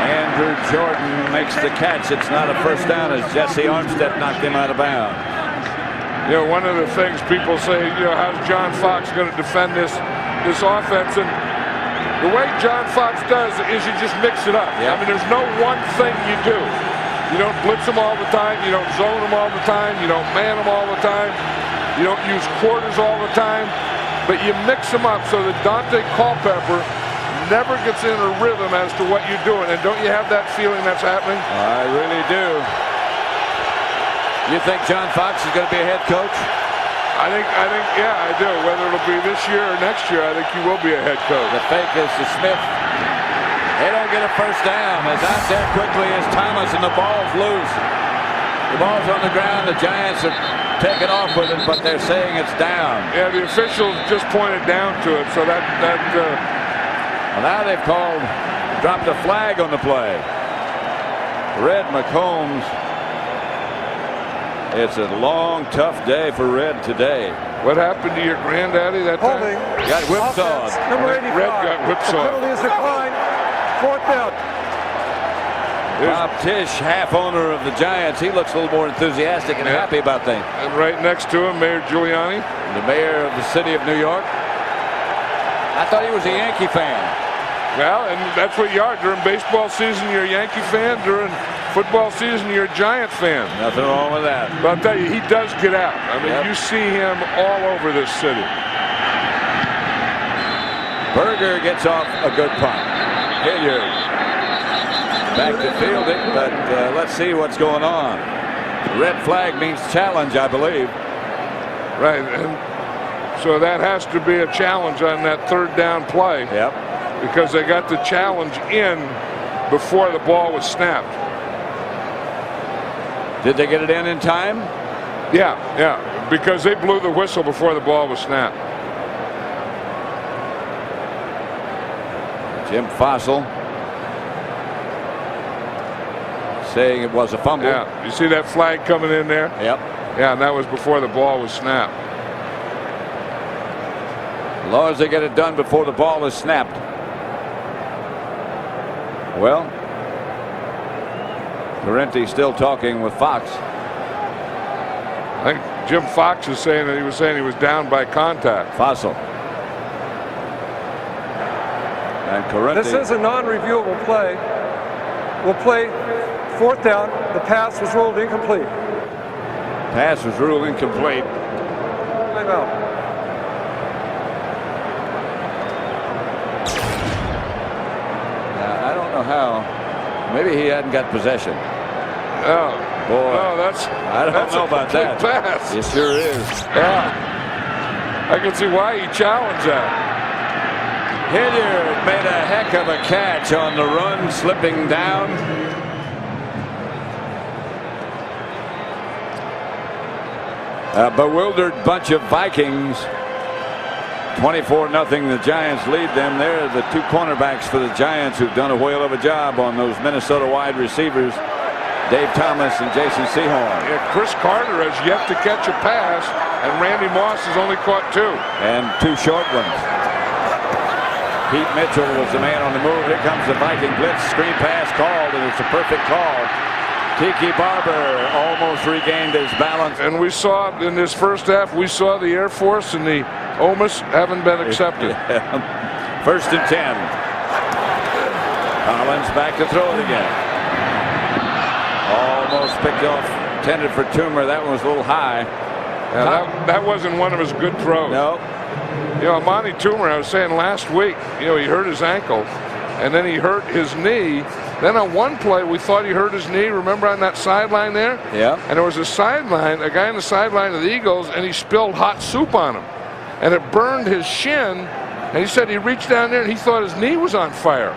S1: Andrew Jordan makes the catch. It's not a first down as Jesse Armstead knocked him out of bounds.
S2: You know, one of the things people say, you know, how's John Fox going to defend this offense? And the way John Fox does is you just mix it up.
S1: Yep.
S2: I mean, there's no one thing you do. You don't blitz them all the time. You don't zone them all the time. You don't man them all the time. You don't use quarters all the time. But you mix them up so that Dante Culpepper never gets in a rhythm as to what you're doing. And don't you have that feeling that's happening?
S1: I really do. You think John Fox is going to be a head coach?
S2: I think, yeah, I do. Whether it'll be this year or next year, I think he will be a head coach.
S1: The fake is to Smith. They don't get a first down. As out there quickly as Thomas, and the ball's loose. The ball's on the ground. The Giants are taking off with it, but they're saying it's down.
S2: Yeah, the officials just pointed down to it, so that.
S1: Well, now they've dropped a flag on the play. Red McCombs. It's a long, tough day for Red today.
S2: What happened to your granddaddy that time?
S3: Holding.
S1: Got whipsawed.
S3: Number 85.
S2: Red got whipsawed.
S3: The penalty is declined. 4th down.
S1: Bob Tisch, half owner of the Giants, he looks a little more enthusiastic and happy about things.
S2: And right next to him, Mayor Giuliani.
S1: The mayor of the city of New York. I thought he was a Yankee fan.
S2: Well, and that's what you are. During baseball season, you're a Yankee fan. During football season, you're a Giant fan.
S1: Nothing wrong with that.
S2: But I'll tell you, he does get out. I mean, you see him all over this city.
S1: Berger gets off a good punt. Hilliard back to fielding, but let's see what's going on. The red flag means challenge, I believe.
S2: Right, and so that has to be a challenge on that 3rd down play.
S1: Yep.
S2: Because they got the challenge in before the ball was snapped.
S1: Did they get it in time?
S2: Yeah, because they blew the whistle before the ball was snapped.
S1: Jim Fossil saying it was a fumble.
S2: Yeah, you see that flag coming in there?
S1: Yep.
S2: Yeah, and that was before the ball was snapped.
S1: As long as they get it done before the ball is snapped. Well, Parenti still talking with Fox.
S2: I think Jim Fox is saying that he was down by contact.
S1: Fossil. And Parenti.
S3: This is a non-reviewable play. We'll play 4th down. The pass was ruled incomplete.
S1: Pass was ruled incomplete.
S3: Timeout.
S1: I don't know how. Maybe he hadn't got possession.
S2: Oh,
S1: boy.
S2: No,
S1: I don't know about that.
S2: Pass.
S1: It sure is.
S2: Yeah. I can see why he challenged that.
S1: Hilliard made a heck of a catch on the run, slipping down. A bewildered bunch of Vikings. 24-0. The Giants lead them. They're the two cornerbacks for the Giants who've done a whale of a job on those Minnesota wide receivers, Dave Thomas and Jason Sehorn.
S2: Yeah, Chris Carter has yet to catch a pass, and Randy Moss has only caught 2.
S1: And 2 short ones. Pete Mitchell was the man on the move. Here comes the Viking blitz. Screen pass called, and it's a perfect call. Tiki Barber almost regained his balance.
S2: And we saw in this first half, we saw the Air Force and the Omis haven't been accepted.
S1: First and 10. Collins back to throw it again. Almost picked off, intended for Toomer. That one was a little high.
S2: Yeah, that wasn't one of his good throws.
S1: No.
S2: You know, Amani Toomer, I was saying last week, you know, he hurt his ankle, and then he hurt his knee. Then on one play, we thought he hurt his knee. Remember on that sideline there?
S1: Yeah.
S2: And there was a guy on the sideline of the Eagles, and he spilled hot soup on him. And it burned his shin, and he said he reached down there and he thought his knee was on fire.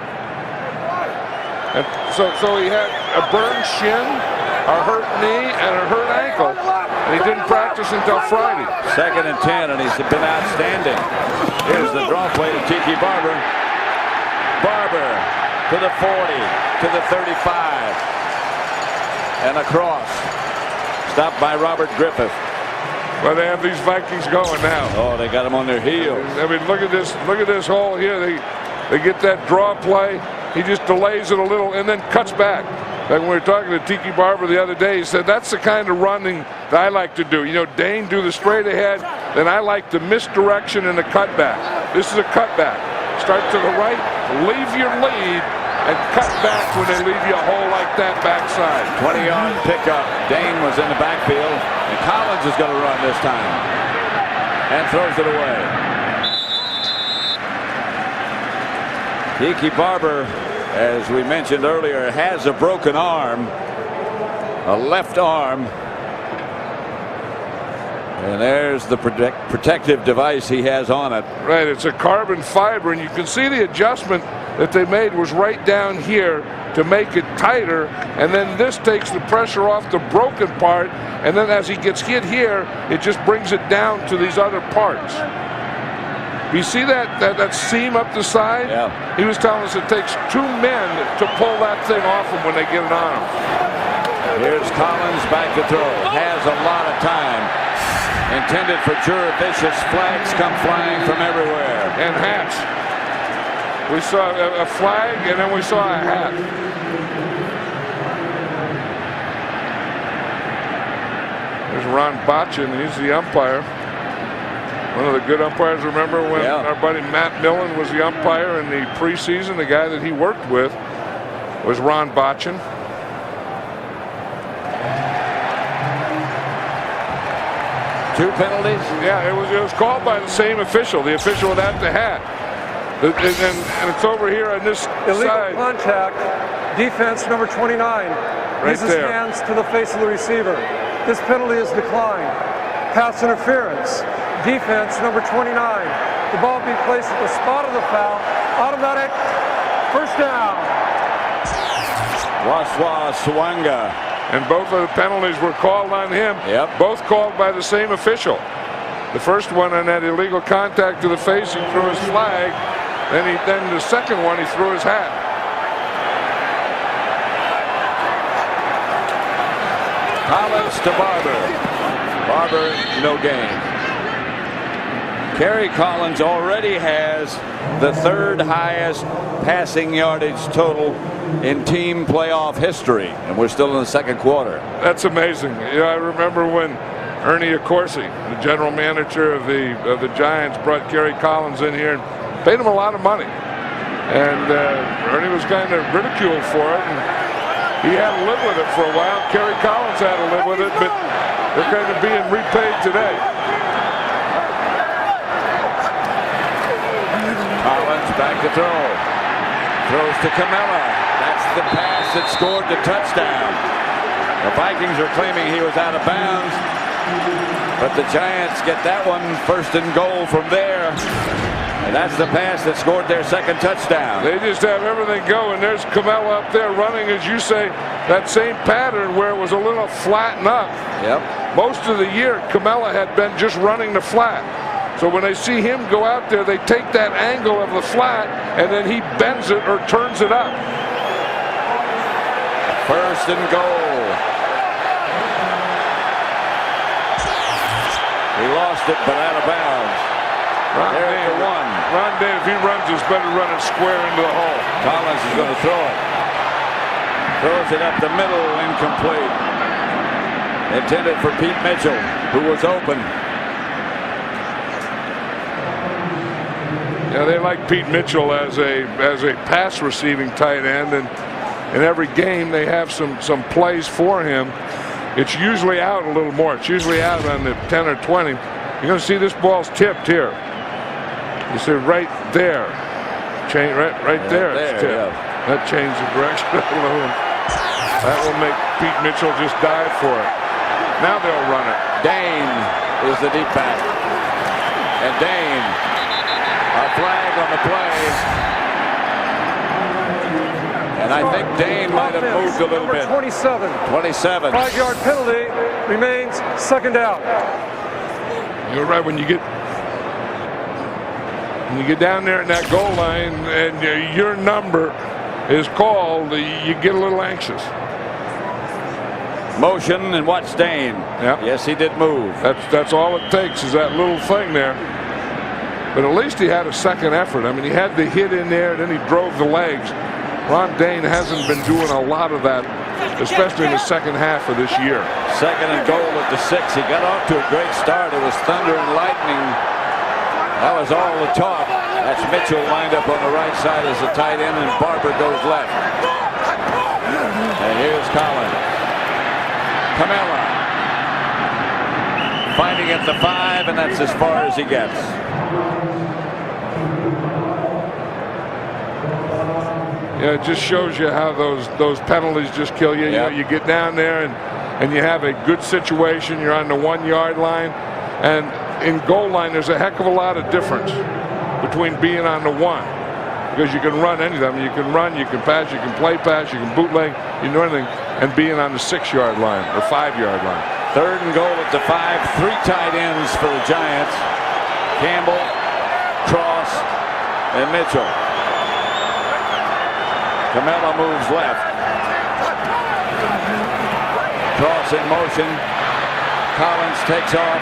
S2: And so he had a burned shin, a hurt knee, and a hurt ankle. And he didn't practice until Friday.
S1: Second and 10, and he's been outstanding. Here's the draw play to Tiki Barber. Barber to the 40, to the 35, and across. Stopped by Robert Griffith.
S2: Well, they have these Vikings going now.
S1: Oh, they got him on their heels.
S2: I mean, look at this hole here. They get that draw play. He just delays it a little and then cuts back. Like when we were talking to Tiki Barber the other day, he said that's the kind of running that I like to do. You know, Dane do the straight ahead, then I like the misdirection and the cutback. This is a cutback. Start to the right, leave your lead, and cut back when they leave you a hole like that backside.
S1: 20-yard pickup. Dane was in the backfield, and Collins is going to run this time. And throws it away. Tiki Barber, as we mentioned earlier, has a broken arm, a left arm. And there's the protective device he has on it.
S2: Right, it's a carbon fiber, and you can see the adjustment that they made was right down here to make it tighter, and then this takes the pressure off the broken part, and then as he gets hit here, it just brings it down to these other parts. You see that seam up the side?
S1: Yeah.
S2: He was telling us it takes 2 men to pull that thing off him when they get it on him.
S1: Here's Collins back to throw. Has a lot of time. Intended for Jurevicius. Flags come flying from everywhere.
S2: And hats. We saw a flag, and then we saw a hat. There's Ron Botchin. He's the umpire. One of the good umpires. Remember when our buddy Matt Millen was the umpire in the preseason? The guy that he worked with was Ron Botchin.
S1: Two penalties?
S2: Yeah, it was called by the same official, the official without the hat. And it's over here on this
S3: illegal
S2: side.
S3: Contact, defense number 29. Uses
S2: there.
S3: hands to the face of the receiver. This penalty is declined. Pass interference, defense number 29. The ball being placed at the spot of the foul. Automatic first down.
S1: Waswa Swanga.
S2: And both of the penalties were called on him.
S1: Yep.
S2: Both called by the same official. The first one on that illegal contact to the face, he threw his flag. Then the second one, he threw his hat.
S1: Collins to Barber. Barber, no gain. Kerry Collins already has the 3rd highest passing yardage total in team playoff history, and we're still in the second quarter.
S2: That's amazing. You know, I remember when Ernie Accorsi, the general manager of the Giants, brought Kerry Collins in here and paid him a lot of money. And Ernie was kind of ridiculed for it, and he had to live with it for a while. Kerry Collins had to live with it, but they're kind of being repaid today.
S1: Collins back to throw. Throws to Camella. That's the pass that scored the touchdown. The Vikings are claiming he was out of bounds, but But the Giants get that one, 1st and goal from there. And that's the pass that scored their 2nd touchdown.
S2: They just have everything going. There's Camella up there running, as you say, that same pattern where it was a little flatten up.
S1: Yep.
S2: Most of the year, Camella had been just running the flat. So when they see him go out there, they take that angle of the flat, and then he bends it or turns it up.
S1: 1st and goal. He lost it, but out of bounds. Ron
S2: Dane, if he runs this, better run it square into the hole.
S1: Collins is going to throw it. Throws it up the middle, incomplete. Intended for Pete Mitchell, who was open.
S2: Yeah, they like Pete Mitchell as a pass receiving tight end, and in every game they have some plays for him. It's usually out a little more. It's usually out on the 10 or 20. You're going to see this ball's tipped here. You see right there. Right there. It's tipped.
S1: Yeah.
S2: That changed the direction alone. That will make Pete Mitchell just dive for it. Now they'll run it.
S1: Dane is the deep back. And Dane, a flag on the play. And I think Dane might have moved a little bit.
S3: 27.
S1: 27.
S3: 5-yard penalty remains 2nd down.
S2: You're right. When you get down there in that goal line and your number is called, you get a little anxious.
S1: Motion and watch Dane.
S2: Yep.
S1: Yes, he did move.
S2: That's all it takes is that little thing there. But at least he had a second effort. I mean, he had the hit in there, then he drove the legs. Ron Dane hasn't been doing a lot of that, especially in the second half of this year.
S1: 2nd and goal at the 6. He got off to a great start. It was thunder and lightning. That was all the talk. That's Mitchell lined up on the right side as the tight end, and Barber goes left. And here's Collins. Camella fighting at the 5, and that's as far as he gets.
S2: Yeah, it just shows you how those penalties just kill you.
S1: Yep.
S2: You know, you get down there and you have a good situation. You're on the 1-yard line, and in goal line, there's a heck of a lot of difference between being on the 1, because you can run anything. You can run, you can pass, you can play pass, you can bootleg, you can do anything, and being on the 6-yard line or 5-yard line.
S1: 3rd and goal at the 5. 3 tight ends for the Giants. Campbell, Cross, and Mitchell. Camella moves left. Cross in motion. Collins takes off.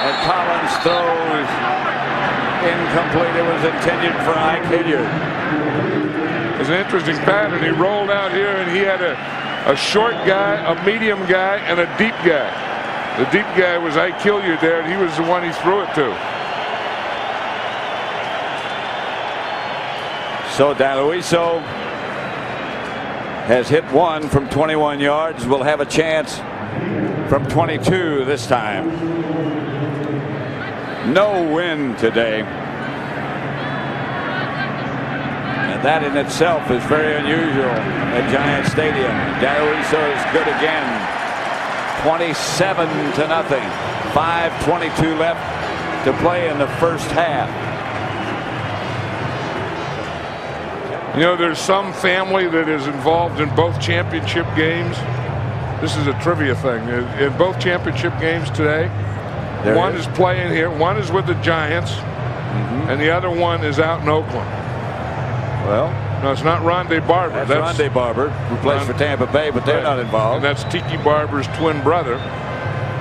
S1: And Collins throws incomplete. It was intended for Ike Hilliard.
S2: It's an interesting pattern. He rolled out here and he had a short guy, a medium guy, and a deep guy. The deep guy was Ike Hilliard there, and he was the one he threw it to.
S1: So D'Aloiso has hit one from 21 yards. Will have a chance from 22 this time. No wind today. And that in itself is very unusual at Giant Stadium. D'Aloiso is good again. 27-0. 5:22 left to play in the first half.
S2: You know, there's some family that is involved in both championship games. This is a trivia thing. In both championship games today, one is playing here, one is with the Giants, and the other one is out in Oakland.
S1: Well,
S2: no, it's not Rondé Barber.
S1: That's Rondé Barber, who plays for Tampa Bay, but they're not involved.
S2: And that's Tiki Barber's twin brother.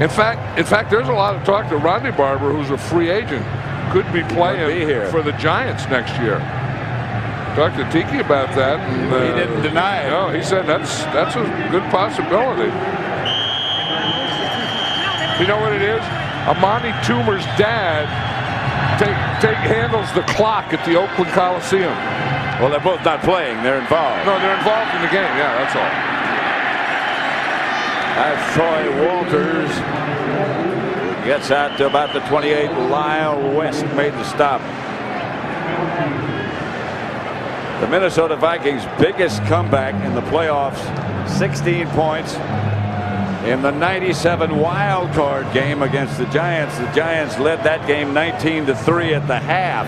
S2: In fact, there's a lot of talk that Rondé Barber, who's a free agent, could be playing for the Giants next year. Talked to Tiki about that, and
S1: he didn't deny it.
S2: No, he said that's a good possibility. You know what it is? Amani Toomer's dad handles the clock at the Oakland Coliseum.
S1: Well, they're both not playing. They're involved.
S2: No, they're involved in the game. Yeah, that's all.
S1: As Troy Walters gets out to about the 28, Lyle West made the stop. The Minnesota Vikings' biggest comeback in the playoffs, 16 points. In the 97 wild card game against the Giants led that game 19-3 at the half,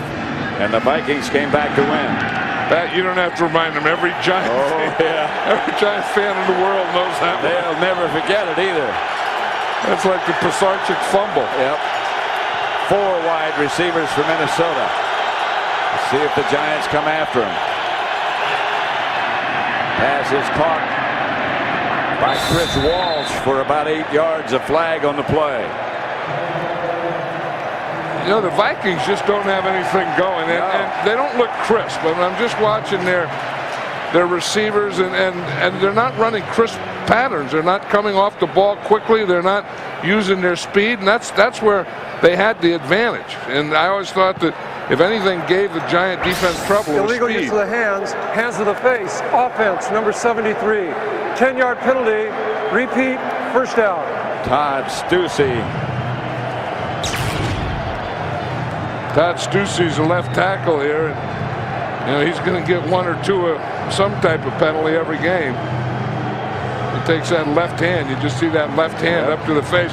S1: and the Vikings came back to win.
S2: That you don't have to remind them. Every Giant every Giant fan in the world knows that.
S1: They'll never forget it either.
S2: That's like the Pisarcik fumble.
S1: Yep. 4 wide receivers for Minnesota. Let's see if the Giants come after him. Pass is caught by Chris Walsh for about 8 yards. A flag on the play.
S2: You know, the Vikings just don't have anything going, and they don't look crisp. I mean, I'm just watching their receivers, and they're not running crisp patterns. They're not coming off the ball quickly. They're not using their speed, and that's where they had the advantage. And I always thought that if anything gave the Giant defense trouble, it was
S3: illegal
S2: speed.
S3: use of the hands to the face, offense, number 73. 10-yard penalty, repeat, first down.
S2: Todd Stussey's a left tackle here, and you know, he's going to get 1 or 2 some type of penalty every game. He takes that left hand. You just see that left hand up to the face.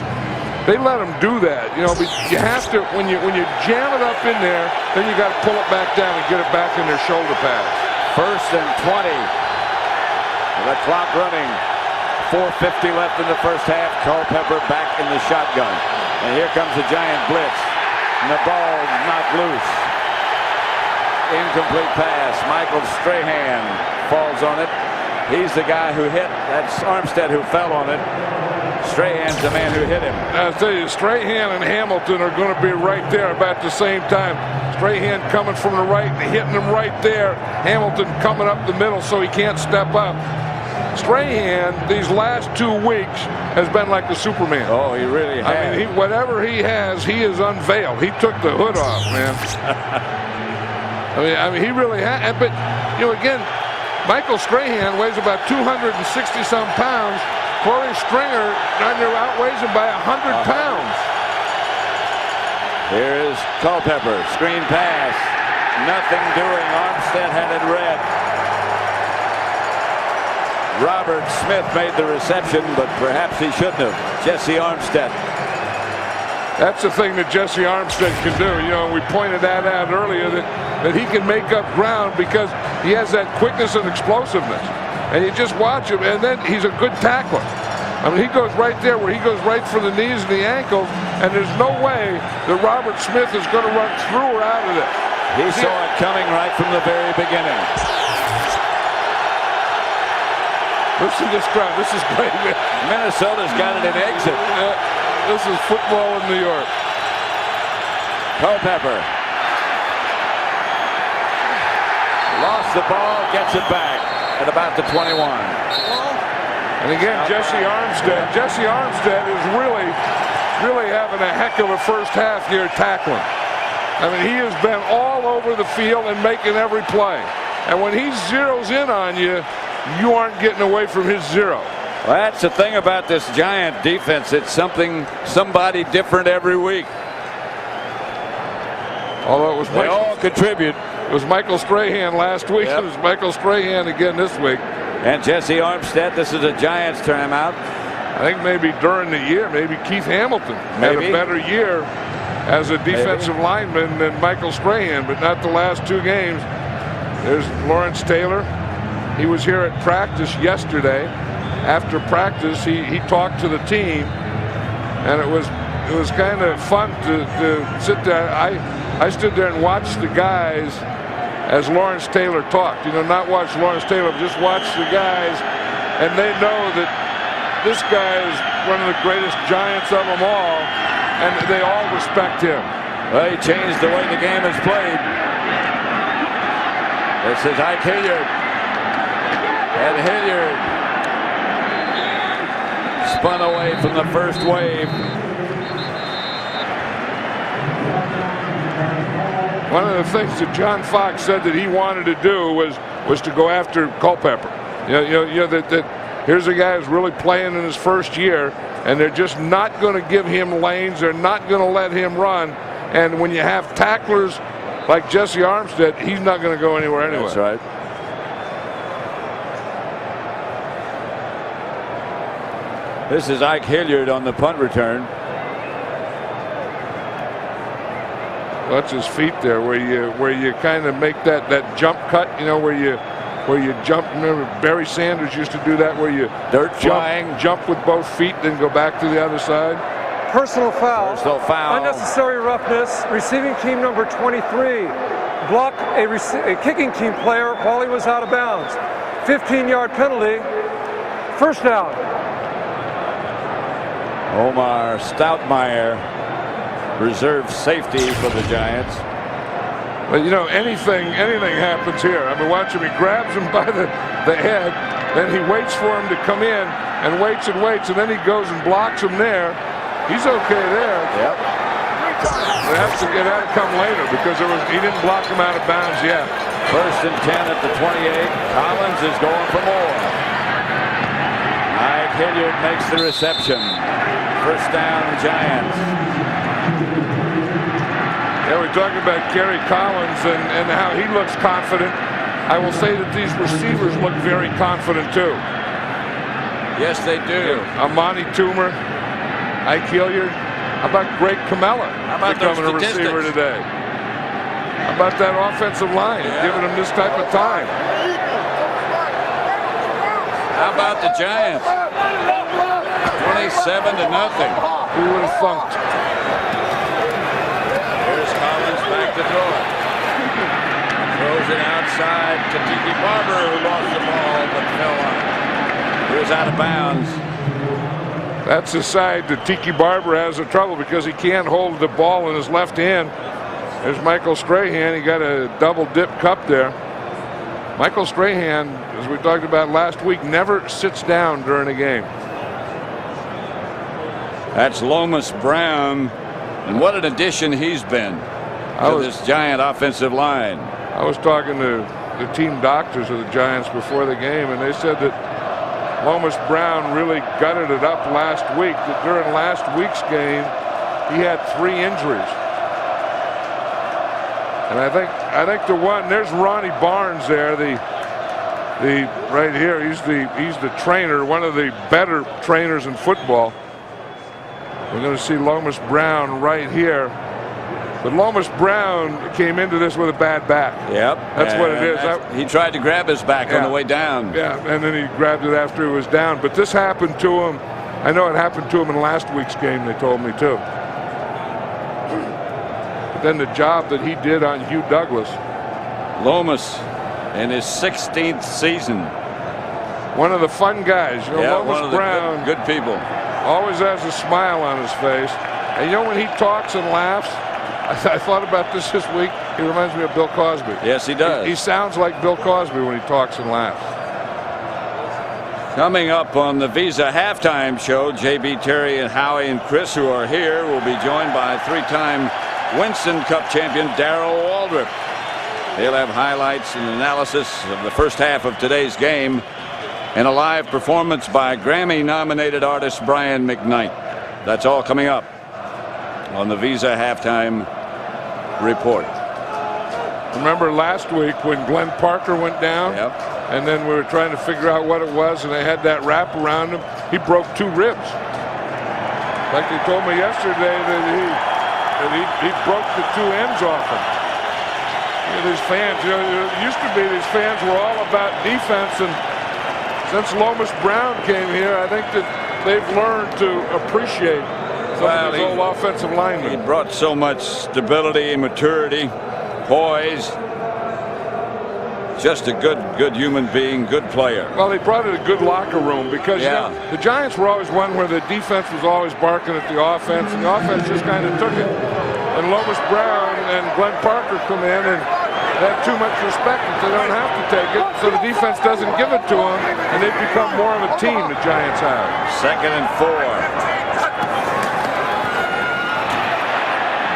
S2: They let him do that, you know. But you have to, when you jam it up in there, then you got to pull it back down and get it back in their shoulder pads.
S1: 1st and 20. The clock running. 4:50 left in the first half. Culpepper back in the shotgun, and here comes the Giant blitz. And the ball knocked loose. Incomplete pass. Michael Strahan falls on it. He's the guy who hit. That's Armstead who fell on it. Strahan's the man who hit him.
S2: I'll tell you, Strahan and Hamilton are going to be right there about the same time. Strahan coming from the right and hitting him right there. Hamilton coming up the middle so he can't step up. Strahan, these last 2 weeks, has been like the Superman.
S1: Oh, he really has.
S2: I mean, whatever he has, he is unveiled. He took the hood off, man. I mean, he really has. But, you know, again, Michael Strahan weighs about 260-some pounds. Corey Stringer outweighs him by 100 pounds.
S1: Here is Culpepper. Screen pass. Nothing doing. Armstead had it read. Robert Smith made the reception, but perhaps he shouldn't have. Jesse Armstead.
S2: That's the thing that Jesse Armstead can do. You know, we pointed that out earlier, that he can make up ground because he has that quickness and explosiveness. And you just watch him, and then he's a good tackler. I mean, he goes right there where he goes right for the knees and the ankles, and there's no way that Robert Smith is going to run through or out of it.
S1: He saw it coming right from the very beginning.
S2: Listen to this crowd. This is great.
S1: Minnesota's got it in exit.
S2: This is football in New York.
S1: Culpepper lost the ball, gets it back at about the 21.
S2: And again, Jesse Armstead is really having a heck of a first half here tackling. I mean, he has been all over the field and making every play. And when he zeroes in on you, you aren't getting away from his zero.
S1: Well, that's the thing about this Giant defense. It's somebody different every week.
S2: Although
S1: they all contribute.
S2: It was Michael Strahan last week. Yep. It was Michael Strahan again this week.
S1: And Jesse Armstead. This is a Giants timeout.
S2: I think maybe during the year, maybe Keith Hamilton had a better year as a defensive lineman than Michael Strahan, but not the last 2 games. There's Lawrence Taylor. He was here at practice yesterday. After practice, he talked to the team, and it was kind of fun to sit there. I stood there and watched the guys as Lawrence Taylor talked. You know, not watch Lawrence Taylor, just watch the guys, and they know that this guy is one of the greatest Giants of them all, and they all respect him.
S1: Well, he changed the way the game is played. This is Ike Hilliard. And Hilliard spun away from the first wave.
S2: One of the things that John Fox said that he wanted to do was to go after Culpepper. You know that here's a guy who's really playing in his first year, and they're just not going to give him lanes. They're not going to let him run. And when you have tacklers like Jesse Armstead, he's not going to go anywhere anyway.
S1: That's right. This is Ike Hilliard on the punt return.
S2: Watch his feet there, where you kind of make that jump cut, you know, where you jump. Remember Barry Sanders used to do that, where you jump with both feet, then go back to the other side.
S3: Personal foul.
S1: Personal foul.
S3: Unnecessary roughness. Receiving team number 23 blocked a kicking team player while he was out of bounds. 15-yard penalty. First down.
S1: Omar Stoutmeyer, reserve safety for the Giants.
S2: But you know, anything happens here. I mean, watch him. He grabs him by the head, then he waits for him to come in and waits, and then he goes and blocks him there. He's okay there.
S1: Yep.
S2: It has to come later because he didn't block him out of bounds yet.
S1: 1st and 10 at the 28. Collins is going for more. Ike Hilliard makes the reception. First down, Giants.
S2: Yeah, we're talking about Kerry Collins and how he looks confident. I will say that these receivers look very confident too.
S1: Yes, they do.
S2: Amani Toomer, Ike Hilliard. How about Greg Camella becoming a receiver today? How about that offensive line giving him this type of time?
S1: How about the Giants? 27-0.
S2: Who would have thunked?
S1: Here's Collins back to throw it. Throws it outside to Tiki Barber, who lost the ball but fell on it. He was out of bounds.
S2: That's the side that Tiki Barber has the trouble because he can't hold the ball in his left hand. There's Michael Strahan. He got a double dip cup there. Michael Strahan, as we talked about last week, never sits down during a game.
S1: That's Lomas Brown, and what an addition he's been to this Giant offensive line.
S2: I was talking to the team doctors of the Giants before the game, and they said that Lomas Brown really gutted it up last week. That during last week's game, he had 3 injuries. And I think the one, there's Ronnie Barnes there, the right here. He's the trainer, one of the better trainers in football. We're going to see Lomas Brown right here. But Lomas Brown came into this with a bad back.
S1: Yep.
S2: That's what it is.
S1: He tried to grab his back on the way down.
S2: Yeah, and then he grabbed it after he was down. But this happened to him. I know it happened to him in last week's game, they told me too. But then the job that he did on Hugh Douglas.
S1: Lomas in his 16th season.
S2: One of the fun guys. You know, Lomas Brown.
S1: Good people.
S2: Always has a smile on his face. And you know, when he talks and laughs, I thought about this week. He reminds me of Bill Cosby.
S1: Yes, he does.
S2: He sounds like Bill Cosby when he talks and laughs.
S1: Coming up on the Visa halftime show, JB, Terry, and Howie and Chris, who are here, will be joined by 3-time Winston Cup champion Darrell Waldrop. He'll have highlights and analysis of the first half of today's game and a live performance by Grammy-nominated artist Brian McKnight. That's all coming up on the Visa halftime report.
S2: Remember last week when Glenn Parker went down?
S1: Yep.
S2: And then we were trying to figure out what it was, and they had that wrap around him. He broke 2 ribs. Like they told me yesterday that he broke the 2 ends off him. You know, these fans, you know, it used to be these fans were all about defense, and since Lomas Brown came here, I think that they've learned to appreciate some of these old offensive linemen.
S1: He brought so much stability, maturity, poise. Just a good human being, good player.
S2: Well, he brought in a good locker room because you know, the Giants were always one where the defense was always barking at the offense, and the offense just kind of took it. And Lomas Brown and Glenn Parker come in and they have too much respect that they don't have to take it, so the defense doesn't give it to them, and they've become more of a team, the Giants have.
S1: 2nd and 4.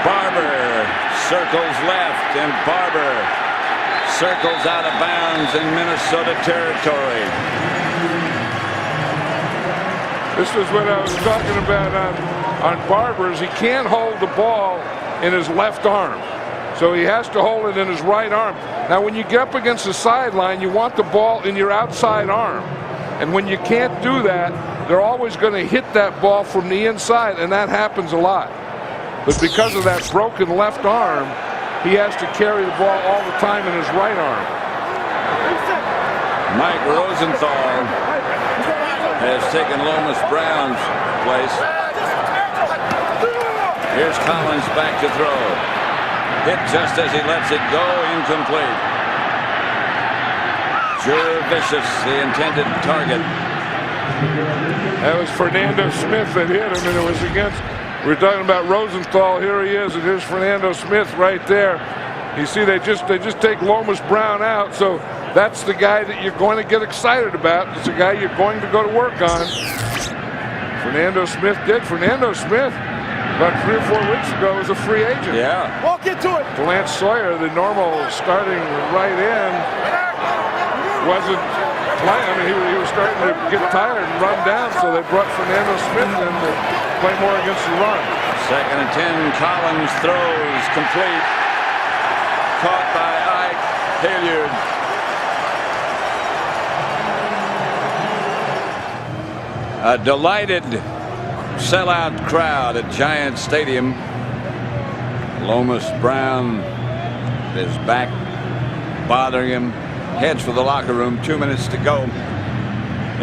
S1: Barber circles left, and Barber circles out of bounds in Minnesota territory.
S2: This is what I was talking about on Barber's. He can't hold the ball in his left arm, so he has to hold it in his right arm. Now, when you get up against the sideline, you want the ball in your outside arm, and when you can't do that, they're always going to hit that ball from the inside, and that happens a lot. But because of that broken left arm, he has to carry the ball all the time in his right arm.
S1: Mike Rosenthal has taken Lomas Brown's place. Here's Collins back to throw. Hit just as he lets it go, incomplete. Vicious, the intended target.
S2: That was Fernando Smith that hit him, and it was against. We're talking about Rosenthal. Here he is, and here's Fernando Smith right there. You see, they just take Lomas Brown out, so that's the guy that you're going to get excited about. It's the guy you're going to go to work on. Fernando Smith did. Fernando Smith, about 3 or 4 weeks ago, was a free agent.
S1: Yeah.
S5: Walk into it.
S2: Lance Sawyer, the normal starting right end, wasn't playing. I mean, he was starting to get tired and run down, so they brought Fernando Smith in to play more against the run.
S1: 2nd and 10. Collins throws complete. Caught by Ike Hilliard. A delighted sellout crowd at Giants Stadium. Lomas Brown is back bothering him. Heads for the locker room. 2 minutes to go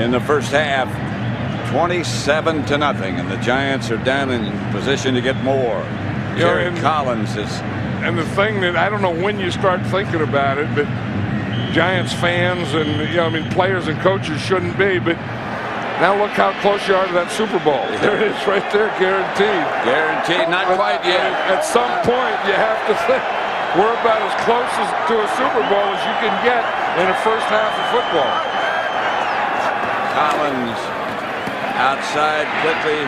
S1: in the first half. 27-0, and the Giants are down in position to get more. Jared Collins is.
S2: And the thing that I don't know when you start thinking about it, but Giants fans and players and coaches shouldn't be, but now look how close you are to that Super Bowl. There it is, right there, guaranteed.
S1: Guaranteed, not quite yet.
S2: At some point, you have to think we're about as close to a Super Bowl as you can get in the first half of football.
S1: Collins outside quickly.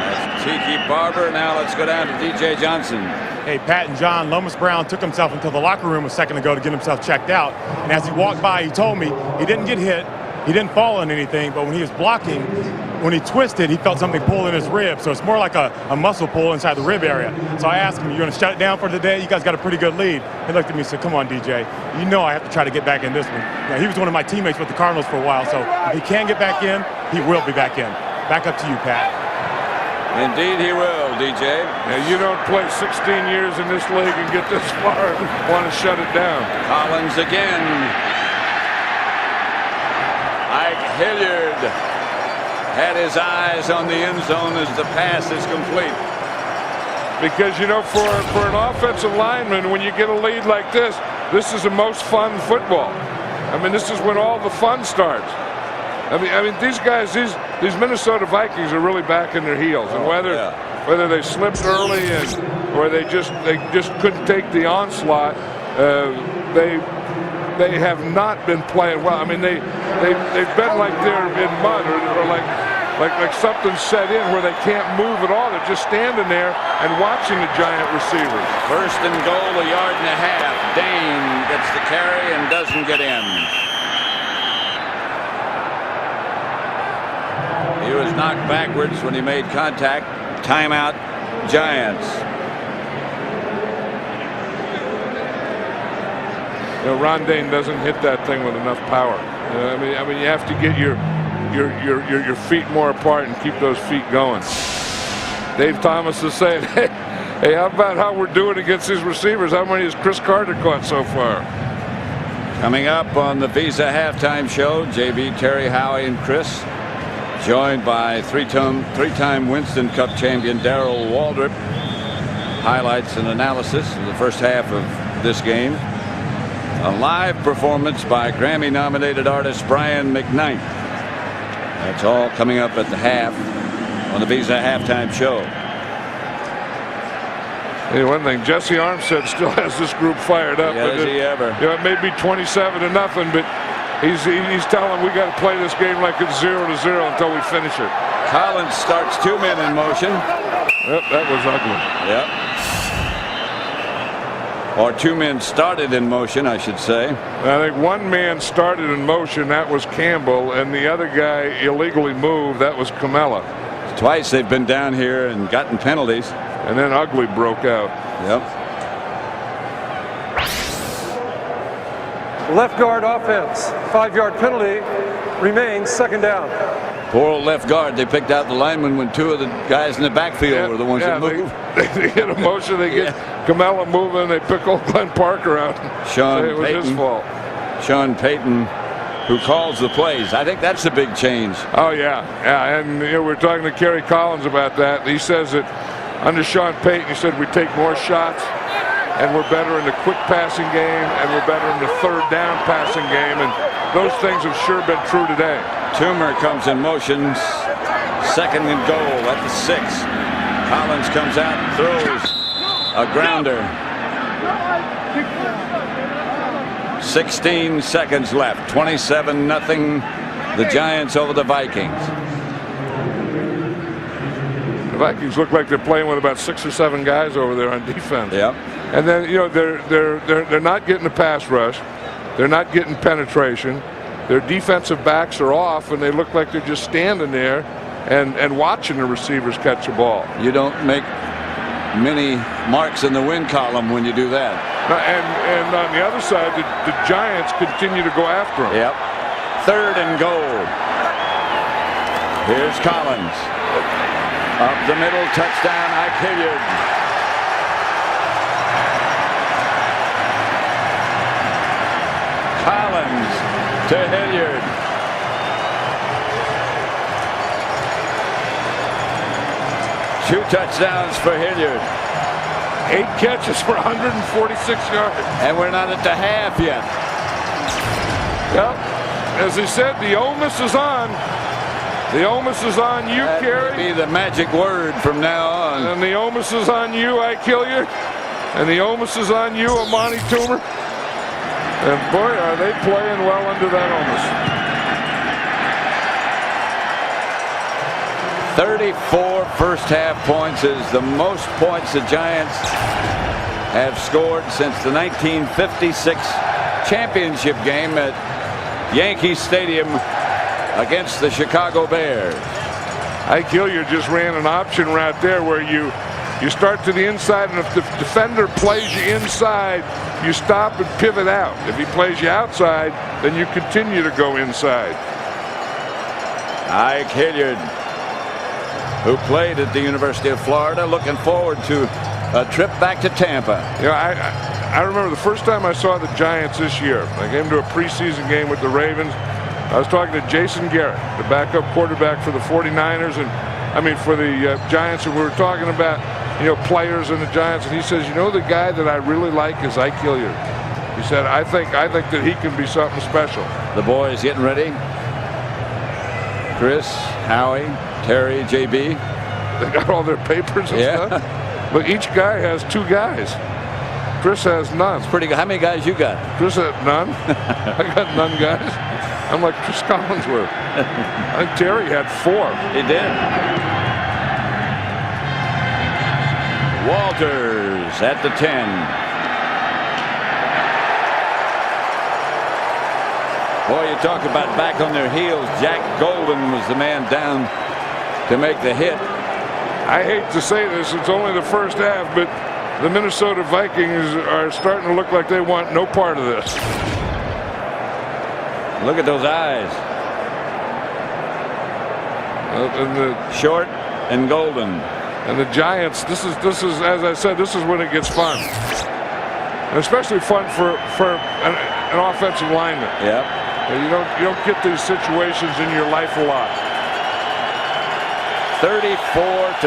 S1: That's Tiki Barber. Now let's go down to DJ Johnson.
S4: Hey, Pat and John, Lomas Brown took himself into the locker room a second ago to get himself checked out. And as he walked by, he told me he didn't get hit. He didn't fall on anything, but when he was blocking, when he twisted, he felt something pull in his rib. So it's more like a muscle pull inside the rib area. So I asked him, "You going to shut it down for today? You guys got a pretty good lead." He looked at me and said, "Come on, DJ. You know I have to try to get back in this one." He was one of my teammates with the Cardinals for a while, so if he can get back in, he will be back in. Back up to you, Pat.
S1: Indeed he will, DJ.
S2: Now, you don't play 16 years in this league and get this far and want to shut it down.
S1: Collins again. Ike Hilliard had his eyes on the end zone as the pass is complete.
S2: Because, for an offensive lineman, when you get a lead like this is the most fun football. I mean, this is when all the fun starts. I mean, these guys, these Minnesota Vikings are really back in their heels, and whether they slipped early or they just couldn't take the onslaught, they have not been playing well. I mean, they've been like they're in mud or like something set in where they can't move at all. They're just standing there and watching the Giant receivers.
S1: 1st and goal, 1.5 yards. Dane gets the carry and doesn't get in. He was knocked backwards when he made contact. Timeout, Giants.
S2: Ron Dane doesn't hit that thing with enough power. I mean, you have to get your feet more apart and keep those feet going. Dave Thomas is saying, hey, how about how we're doing against these receivers? How many has Chris Carter caught so far?
S1: Coming up on the Visa Halftime Show, JB, Terry, Howie, and Chris, joined by three-time Winston Cup champion Darrell Waldrop. Highlights and analysis of the first half of this game. A live performance by Grammy-nominated artist Brian McKnight. That's all coming up at the half on the Visa Halftime Show.
S2: Hey, one thing, Jesse Armstead still has this group fired up.
S1: Yeah, does he ever?
S2: It may be 27-0, but he's telling them we got to play this game like it's 0-0 until we finish it.
S1: Collins starts 2 men in motion.
S2: Yep, that was ugly.
S1: Yep. Or 2 men started in motion, I should say.
S2: I think 1 man started in motion, that was Campbell, and the other guy illegally moved, that was Camella.
S1: Twice they've been down here and gotten penalties.
S2: And then Ugly broke out.
S1: Yep.
S3: Left guard offense, 5-yard penalty. remains second down.
S1: Poor old left guard. They picked out the lineman when two of the guys in the backfield were the ones that moved.
S2: They get a motion. They get Kamala moving. They pick old Glenn Parker out.
S1: Sean
S2: It was
S1: Payton.
S2: his fault.
S1: Sean Payton, who calls the plays. I think that's a big change.
S2: Oh, yeah. And we're talking to Kerry Collins about that. He says that under Sean Payton, he said we take more shots, and we're better in the quick passing game, and we're better in the third down passing game, and those things have sure been true today.
S1: Toomer comes in motion, second and goal at the 6. Collins comes out and throws a grounder. 16 seconds left. 27-0. The Giants over the Vikings.
S2: The Vikings look like they're playing with about 6 or 7 guys over there on defense.
S1: Yep.
S2: And then they're not getting the pass rush. They're not getting penetration. Their defensive backs are off, and they look like they're just standing there and watching the receivers catch the ball.
S1: You don't make many marks in the win column when you do that.
S2: And on the other side, the Giants continue to go after them.
S1: Yep. Third and goal. Here's Collins. Up the middle, touchdown, Ike Hilliard. Collins to Hilliard. Two touchdowns for Hilliard.
S2: 8 catches for 146 yards.
S1: And we're not at the half yet.
S2: Yep. As he said, the onus is on. The onus is on you,
S1: That
S2: Kerry.
S1: will be the magic word from now on.
S2: And the onus is on you, Ike Hilliard. And the onus is on you, Amani Toomer. And boy, are they playing well under that onus.
S1: 34 first half points is the most points the Giants have scored since the 1956 championship game at Yankee Stadium against the Chicago Bears.
S2: Ike Hilliard just ran an option route there where you start to the inside, and if the defender plays you inside, you stop and pivot out. If he plays you outside, then you continue to go inside.
S1: Ike Hilliard, who played at the University of Florida, looking forward to a trip back to Tampa.
S2: You know, I remember the first time I saw the Giants this year. I came to a preseason game with the Ravens. I was talking to Jason Garrett, the backup quarterback for the 49ers, and I mean for the Giants, and we were talking about, players in the Giants, and he says, the guy that I really like is Ike Hilliard. He said, I think that he can be something special.
S1: The boys getting ready. Chris, Howie, Terry, JB.
S2: They got all their papers and stuff. But each guy has 2 guys. Chris has none.
S1: It's pretty good. How many guys you got?
S2: Chris had none. I got none, guys. I'm like Chris Collinsworth. I think Terry had 4.
S1: He did. Walters at the 10. Boy, you talk about back on their heels. Jack Golden was the man down to make the hit.
S2: I hate to say this, it's only the first half, but the Minnesota Vikings are starting to look like they want no part of this.
S1: Look at those eyes.
S2: And the
S1: Short and Golden.
S2: And the Giants, this is as I said, this is when it gets fun. And especially fun for an offensive lineman.
S1: Yep.
S2: You don't get these situations in your life a lot.
S1: 34-0.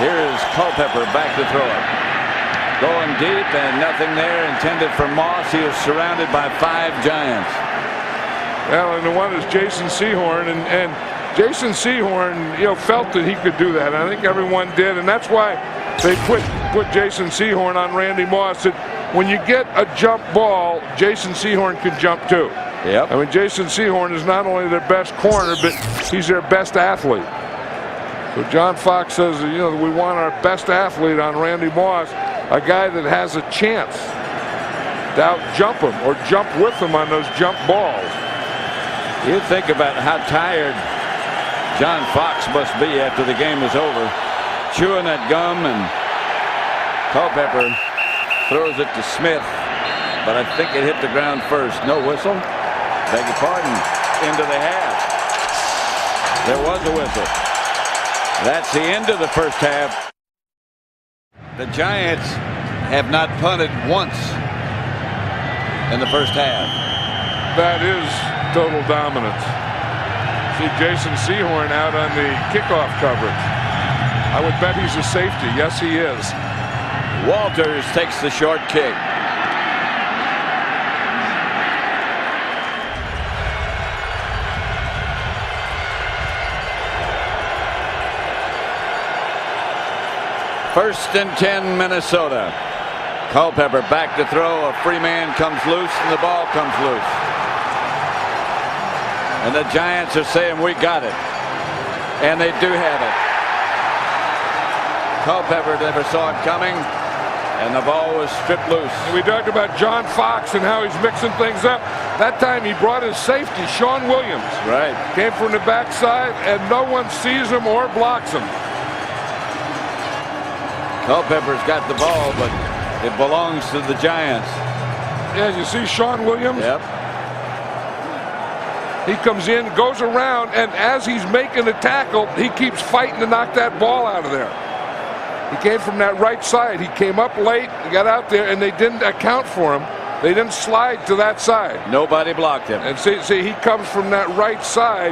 S1: Here's Culpepper back to throw it. Going deep and nothing there. Intended for Moss. He is surrounded by 5 Giants.
S2: Well, and the one is Jason Sehorn, and Jason Sehorn, felt that he could do that. I think everyone did, and that's why they put Jason Sehorn on Randy Moss. That when you get a jump ball, Jason Sehorn can jump too.
S1: Yep.
S2: I mean, Jason Sehorn is not only their best corner, but he's their best athlete. So John Fox says, we want our best athlete on Randy Moss, a guy that has a chance to out-jump him or jump with him on those jump balls.
S1: You think about how tired John Fox must be after the game is over, chewing that gum, and Culpepper throws it to Smith, but I think it hit the ground first. No whistle. Beg your pardon. into the half. There was a whistle. That's the end of the first half. The Giants have not punted once in the first half.
S2: That is total dominance. See Jason Sehorn out on the kickoff coverage. I would bet he's a safety. Yes, he is.
S1: Walters takes the short kick. First and 10, Minnesota. Culpepper back to throw. A free man comes loose, and the ball comes loose. And the Giants are saying, we got it. And they do have it. Culpepper never saw it coming, and the ball was stripped loose.
S2: And we talked about John Fox and how he's mixing things up. That time he brought his safety, Sean Williams.
S1: Right.
S2: Came from the backside, and no one sees him or blocks him.
S1: Culpepper's got the ball, but it belongs to the Giants.
S2: Yeah, you see Sean Williams?
S1: Yep.
S2: He comes in, goes around, and as he's making the tackle, he keeps fighting to knock that ball out of there. He came from that right side. He came up late, got out there, and they didn't account for him. They didn't slide to that side.
S1: Nobody blocked him.
S2: And see, he comes from that right side.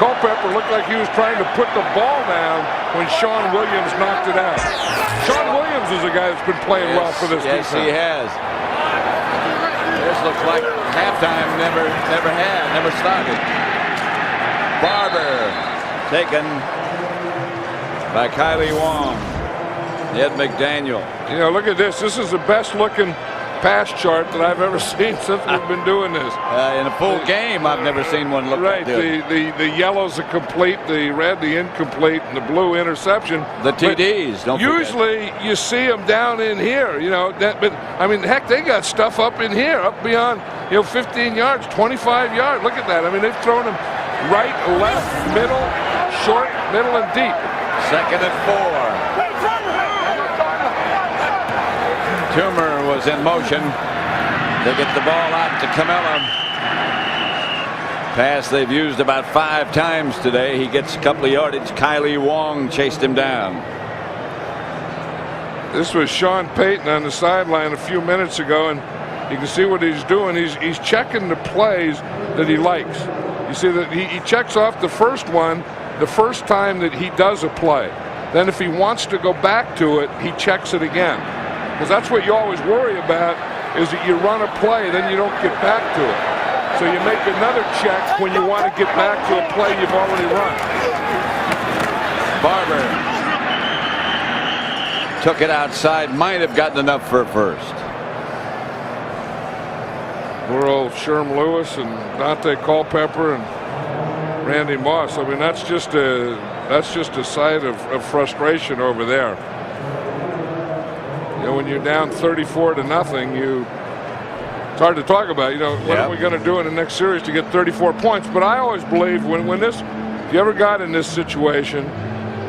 S2: Culpepper looked like he was trying to put the ball down when Sean Williams knocked it out. Sean Williams is a guy that's been playing well for this defense.
S1: Yes, he has. This looks like halftime never started. Barber taken by Kylie Wong. Ed McDaniel.
S2: You know, look at this. This is the best looking pass chart that I've ever seen since we've been doing this.
S1: In a full game, I've never seen one look like this.
S2: The yellow's a complete, the red, the incomplete, and the blue interception.
S1: The TDs, don't forget.
S2: Usually you see them down in here, you know. But I mean, heck, they got stuff up in here, up beyond 15 yards, 25 yards. Look at that. I mean, they've thrown them right, left, middle, short, middle, and deep.
S1: Second and 4. Toomer was in motion. They get the ball out to Camilla. Pass they've used about 5 times today. He gets a couple of yardage. Kylie Wong chased him down.
S2: This was Sean Payton on the sideline a few minutes ago, and you can see what he's doing. He's checking the plays that he likes. You see that he checks off the first one the first time that he does a play. Then if he wants to go back to it, he checks it again. Because that's what you always worry about, is that you run a play, then you don't get back to it. So you make another check when you want to get back to a play you've already run.
S1: Barber took it outside, might have gotten enough for a first.
S2: Poor old Sherm Lewis and Dante Culpepper and Randy Moss. I mean, that's just a sight of frustration over there. You know, when you're down 34-0, it's hard to talk about. You know, what are we going to do in the next series to get 34 points? But I always believe when this, if you ever got in this situation,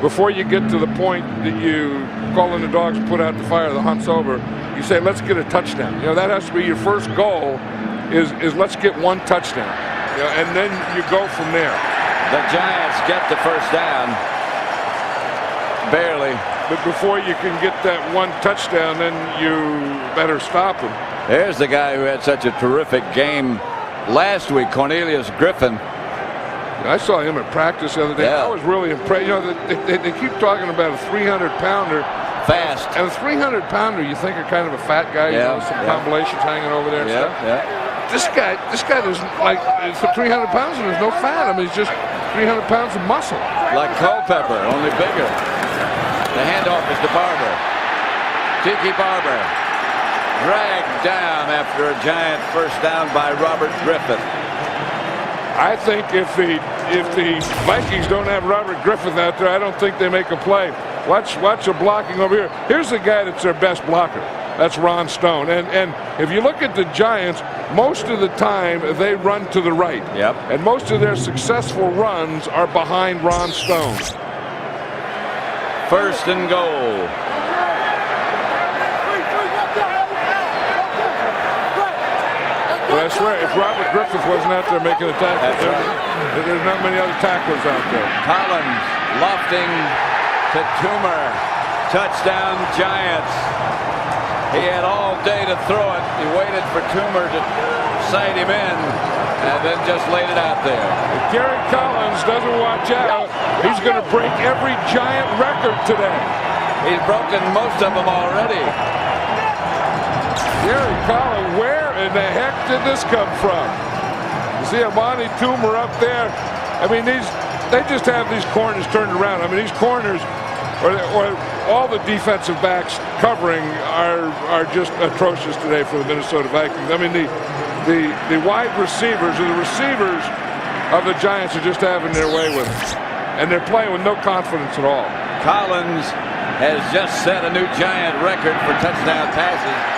S2: before you get to the point that you call in the dogs, put out the fire, the hunt's over, you say, let's get a touchdown. You know, that has to be your first goal, is let's get one touchdown. You know, and then you go from there.
S1: The Giants get the first down. Barely.
S2: But before you can get that one touchdown, then you better stop him.
S1: There's the guy who had such a terrific game last week, Cornelius Griffin.
S2: I saw him at practice the other day.
S1: Yeah.
S2: I was really impressed. You know, they keep talking about a 300-pounder.
S1: Fast.
S2: And a 300-pounder, you think are kind of a fat guy. You know, some combinations hanging over there and stuff.
S1: Yeah.
S2: This guy doesn't, like, for 300 pounds, and there's no fat. I mean, it's just 300 pounds of muscle.
S1: Like Culpepper, only bigger. The handoff is to Barber. Tiki Barber dragged down after a Giant first down by Robert Griffith.
S2: I think if the Vikings don't have Robert Griffith out there, I don't think they make a play. Watch the blocking over here. Here's the guy that's their best blocker. That's Ron Stone. And if you look at the Giants, most of the time they run to the right.
S1: Yep.
S2: And most of their successful runs are behind Ron Stone.
S1: First and goal.
S2: But I swear, if Robert Griffith wasn't out there making a tackle,
S1: That's right.
S2: there's not many other tacklers out there.
S1: Collins lofting to Toomer. Touchdown, Giants. He had all day to throw it. He waited for Toomer to sight him in and then just laid it out there.
S2: If Gary Collins doesn't watch out, he's going to break every Giant record today.
S1: He's broken most of them already.
S2: Gary Collins, where in the heck did this come from? You see Amani Toomer up there. I mean, they just have these corners turned around. I mean, these corners, or all the defensive backs covering are just atrocious today for the Minnesota Vikings. I mean, the wide receivers, or the receivers of the Giants, are just having their way with them. And they're playing with no confidence at all.
S1: Collins has just set a new Giant record for touchdown passes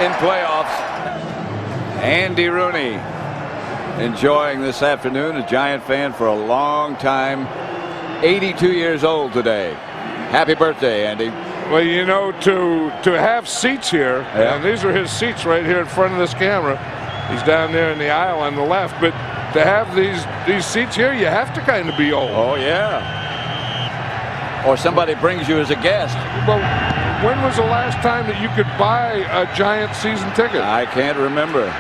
S1: in playoffs. Andy Rooney enjoying this afternoon, a Giant fan for a long time. 82 years old today. Happy birthday, Andy.
S2: Well, you know, to have seats here,
S1: yeah.
S2: And these are his seats right here in front of this camera. He's down there in the aisle on the left, but to have these seats here, you have to kind of be old.
S1: Oh, yeah. Or somebody brings you as a guest.
S2: Well, when was the last time that you could buy a Giant season ticket?
S1: I can't remember.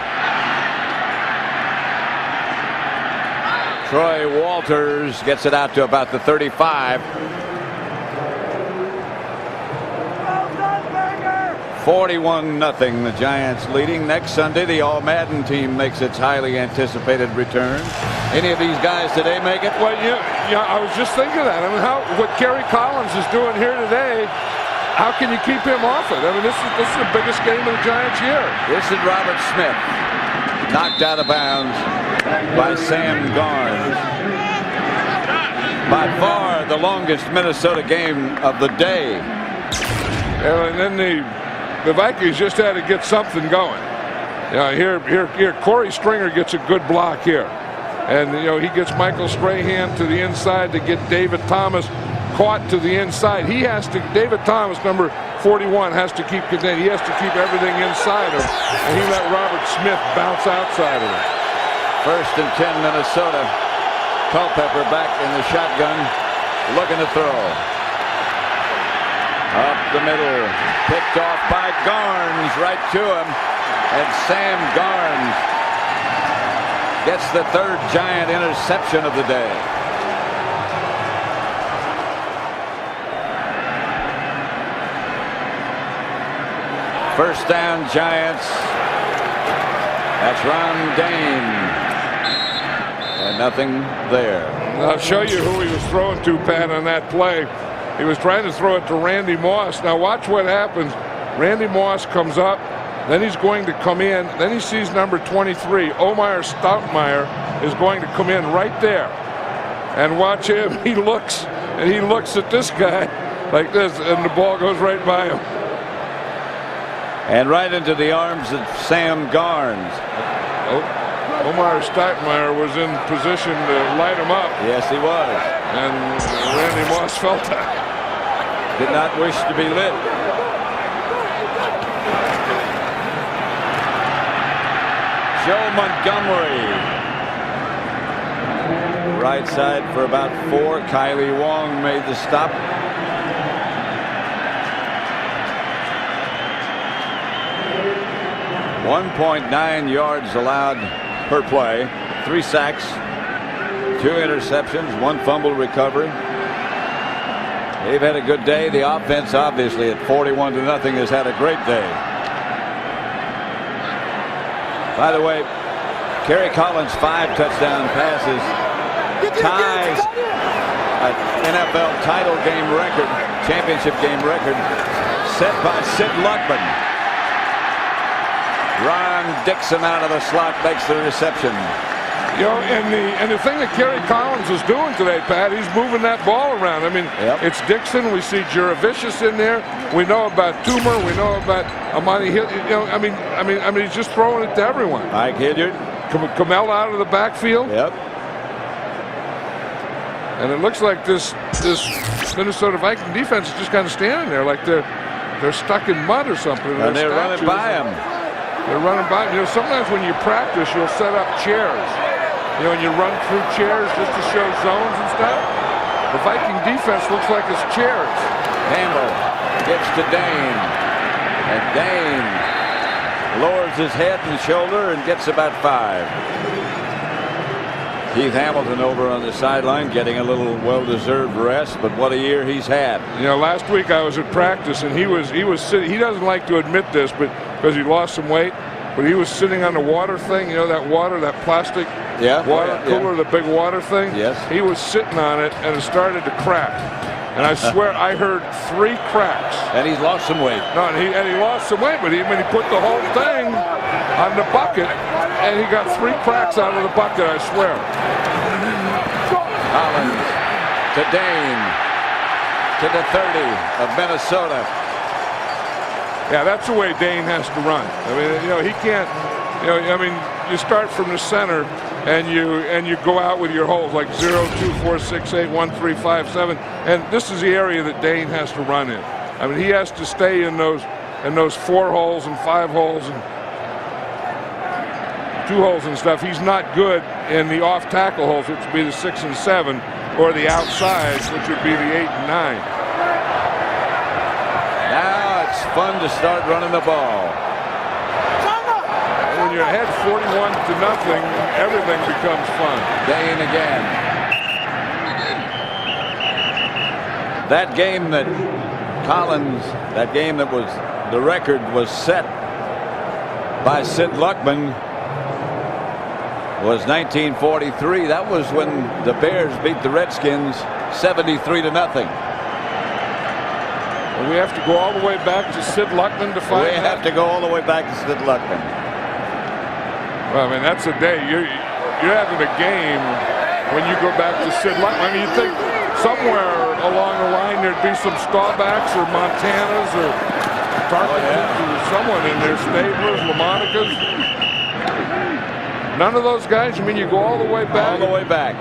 S1: Troy Walters gets it out to about the 35. 41-0, the Giants leading. Next Sunday, the All-Madden team makes its highly anticipated return. Any of these guys today make it?
S2: Well, yeah, I was just thinking that. I mean, what Kerry Collins is doing here today, how can you keep him off it? I mean, this is the biggest game of the Giants' year.
S1: This is Robert Smith, knocked out of bounds by Sam Garnes. By far the longest Minnesota game of the day.
S2: And then the Vikings just had to get something going. Here, Corey Stringer gets a good block here. And, he gets Michael Strahan to the inside to get David Thomas caught to the inside. David Thomas, number 41, has to keep contained. He has to keep everything inside him. And he let Robert Smith bounce outside of him.
S1: 1st and 10, Minnesota. Culpepper back in the shotgun, looking to throw. Up the middle, picked off by Garnes, right to him. And Sam Garnes gets the 3rd Giant interception of the day. First down, Giants. That's Ron Dane. And nothing there.
S2: I'll show you who he was throwing to, Pat, on that play. He was trying to throw it to Randy Moss. Now watch what happens. Randy Moss comes up. Then he's going to come in. Then he sees number 23. Omar Stoutmire is going to come in right there. And watch him. He looks at this guy like this, and the ball goes right by him.
S1: And right into the arms of Sam Garnes.
S2: Omar Stoutmire was in position to light him up.
S1: Yes, he was.
S2: And Randy Moss felt that.
S1: Did not wish to be lit. Joe Montgomery. Right side for about 4. Kylie Wong made the stop. .9 yards allowed per play. 3 sacks, 2 interceptions, 1 fumble recovery. They've had a good day. The offense, obviously, at 41-0, has had a great day. By the way, Kerry Collins' 5 touchdown passes ties an NFL title game record, championship game record, set by Sid Luckman. Ron Dixon out of the slot makes the reception.
S2: And the thing that Kerry Collins is doing today, Pat, he's moving that ball around. I mean, It's Dixon. We see Juravicius in there. We know about Toomer. We know about Amani Hill. I mean, he's just throwing it to everyone.
S1: Mike Hilliard.
S2: Kamel out of the backfield.
S1: Yep.
S2: And it looks like this Minnesota Viking defense is just kind of standing there like they're stuck in mud or something.
S1: And they're running by him.
S2: They're running by. You know, sometimes when you practice, you'll set up chairs. You know, and you run through chairs just to show zones and stuff. The Viking defense looks like it's chairs.
S1: Campbell gets to Dane. And Dane lowers his head and shoulder and gets about 5. Keith Hamilton over on the sideline getting a little well-deserved rest, but what a year he's had.
S2: You know, last week I was at practice and he was sitting. He doesn't like to admit this, but because he lost some weight, but he was sitting on the water thing. You know, that water, that plastic water cooler, the big water thing.
S1: Yes.
S2: He was sitting on it and it started to crack. And I swear I heard 3 cracks.
S1: And he's lost some weight.
S2: No, and he lost some weight, but he put the whole thing on the bucket, and he got 3 cracks out of the bucket, I swear.
S1: Collins to Dane to the 30 of Minnesota.
S2: Yeah, that's the way Dane has to run. I mean, you know, he can't. You know, I mean, you start from the center and you go out with your holes like 0, 2, 4, 6, 8, 1, 3, 5, 7, and this is the area that Dane has to run in. I mean, he has to stay in those 4 holes and 5 holes and 2 holes and stuff. He's not good in the off tackle holes, which would be the 6 and 7, or the outsides, which would be the 8 and 9.
S1: Now it's fun to start running the ball.
S2: When you're ahead 41-0, everything becomes fun.
S1: Dane again. That game that Collins, that game that was the record was set by Sid Luckman, was 1943. That was when the Bears beat the Redskins 73-0.
S2: And we have to go all the way back to Sid Luckman to find
S1: We have to go all the way back to Sid Luckman.
S2: Well, I mean, that's a day. You're having a game when you go back to Sid Luckman. I mean, you think somewhere along the line there'd be some Staubachs or Montanas or Tarkins or someone in there, Stablers, Lamonicas. None of those guys. I mean, you go all the way back.
S1: All the way back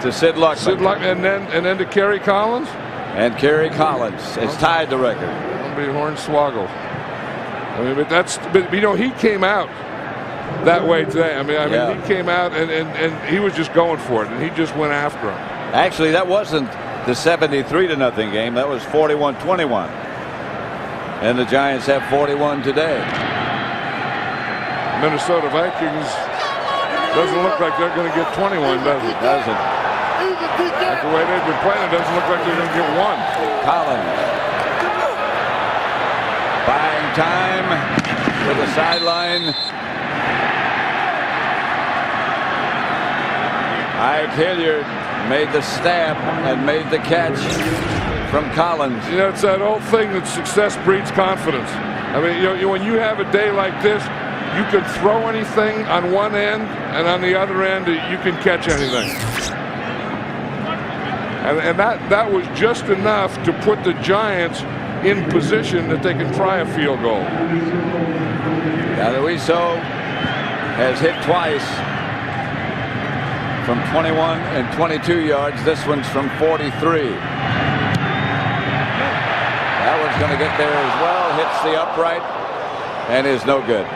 S1: to Sid Luckman.
S2: Sid Luckman, and then to Kerry Collins.
S1: And Kerry Collins has tied the record.
S2: It'll be Hornswoggle. I mean, but you know, he came out that way today. I mean, he came out and he was just going for it, and he just went after him.
S1: Actually, that wasn't the 73-0 game. That was 41-21. And the Giants have 41 today.
S2: Minnesota Vikings doesn't look like they're going to get 21, does it?
S1: Doesn't.
S2: Like the way they've been playing, it doesn't look like they're going to get 1.
S1: Collins buying time to the sideline. Ike Hilliard made the stab and made the catch from Collins.
S2: You know, it's that old thing that success breeds confidence. I mean, you know, when you have a day like this, you can throw anything on one end, and on the other end, you can catch anything. And that was just enough to put the Giants in position that they can try a field goal.
S1: Galuiso has hit twice from 21 and 22 yards. This one's from 43. That one's going to get there as well. Hits the upright and is no good.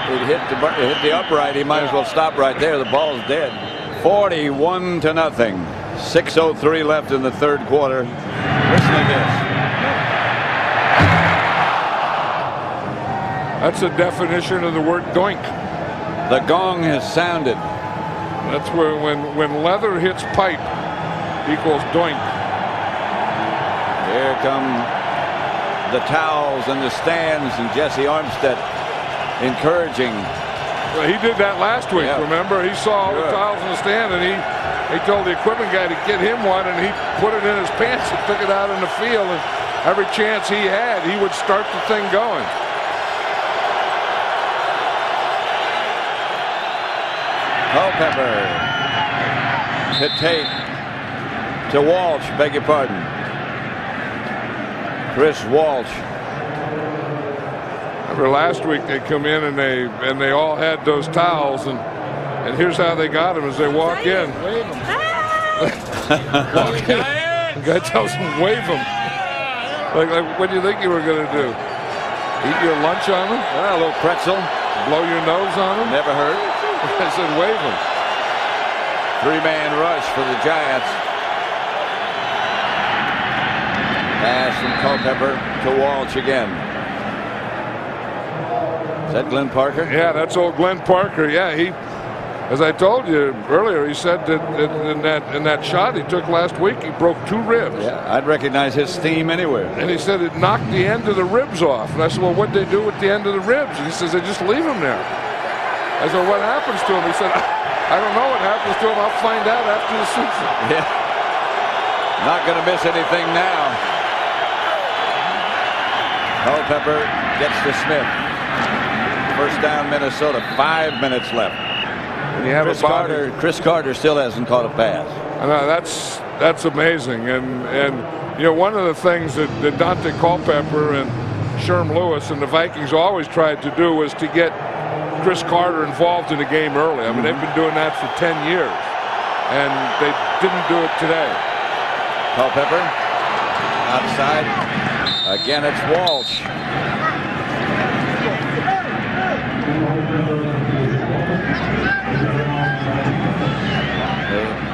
S1: It hit the upright. He might as well stop right there. The ball's dead. 41-0. 6:03 left in the third quarter. Listen to this.
S2: That's a definition of the word doink.
S1: The gong has sounded.
S2: That's where when leather hits pipe equals doink.
S1: Here come the towels and the stands, and Jesse Armstead encouraging.
S2: Well, he did that last week, remember? He saw all the towels in the stand, and he told the equipment guy to get him one, and he put it in his pants and took it out in the field, and every chance he had, he would start the thing going.
S1: Culpepper to Tate to Walsh, beg your pardon. Chris Walsh.
S2: Remember last week they come in and they all had those towels, and here's how they got them as they walk in. Wave them. Walk in. The guy tells them wave them. Like, what do you think you were going to do? Eat your lunch on them?
S1: Well, a little pretzel.
S2: Blow your nose on them?
S1: Never hurt.
S2: I said wave them.
S1: Three-man rush for the Giants. Pass from Culpepper to Walsh again. Is that Glenn Parker?
S2: Yeah, that's old Glenn Parker. Yeah, he, as I told you earlier, he said that in that shot he took last week, he broke 2 ribs.
S1: Yeah, I'd recognize his steam anywhere.
S2: And he said it knocked the end of the ribs off. And I said, well, what'd they do with the end of the ribs? And he says, they just leave them there. I said, what happens to him? He said, I don't know what happens to him. I'll find out after the season.
S1: Yeah. Not going to miss anything now. Culpepper gets to Smith. First down, Minnesota. 5 minutes left.
S2: And you have
S1: Chris Carter still hasn't caught a pass.
S2: I know, that's amazing. And you know, one of the things that Dante Culpepper and Sherm Lewis and the Vikings always tried to do was to get Chris Carter involved in the game early. I mean, they've been doing that for 10 years, and they didn't do it today.
S1: Culpepper outside. Again, it's Walsh.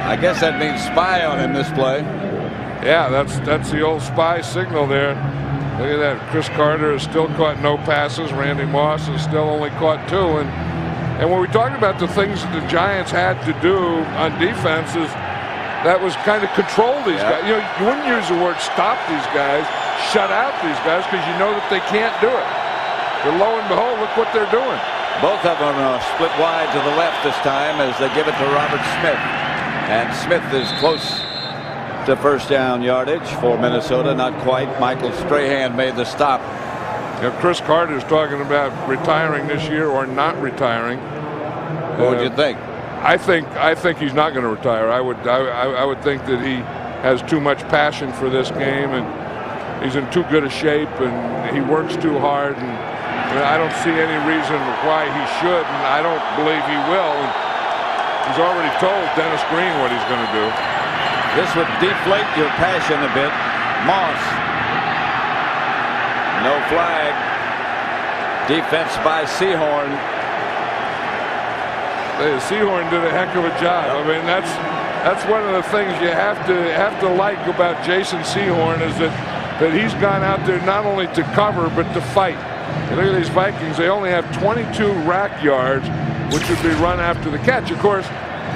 S1: I guess that means spy on him this play.
S2: Yeah, that's the old spy signal there. Look at that. Chris Carter has still caught no passes. Randy Moss has still only caught 2. And when we talked about the things that the Giants had to do on defenses, that was kind of control these guys. You know, you wouldn't use the word stop these guys, shut out these guys, because you know that they can't do it. But lo and behold, look what they're doing.
S1: Both of them are split wide to the left this time as they give it to Robert Smith. And Smith is close to first down yardage for Minnesota. Not quite. Michael Strahan made the stop.
S2: You know, Chris Carter is talking about retiring this year or not retiring.
S1: What would you think?
S2: I think he's not going to retire. I would think that he has too much passion for this game, and he's in too good a shape, and he works too hard, and I don't see any reason why he should, and I don't believe he will. And he's already told Dennis Green what he's going to do.
S1: This would deflate your passion a bit. Moss. No flag. Defense by Sehorn.
S2: Sehorn did a heck of a job. I mean, that's one of the things you have to like about Jason Sehorn is that he's gone out there not only to cover but to fight. And look at these Vikings. They only have 22 rack yards, which would be run after the catch. Of course,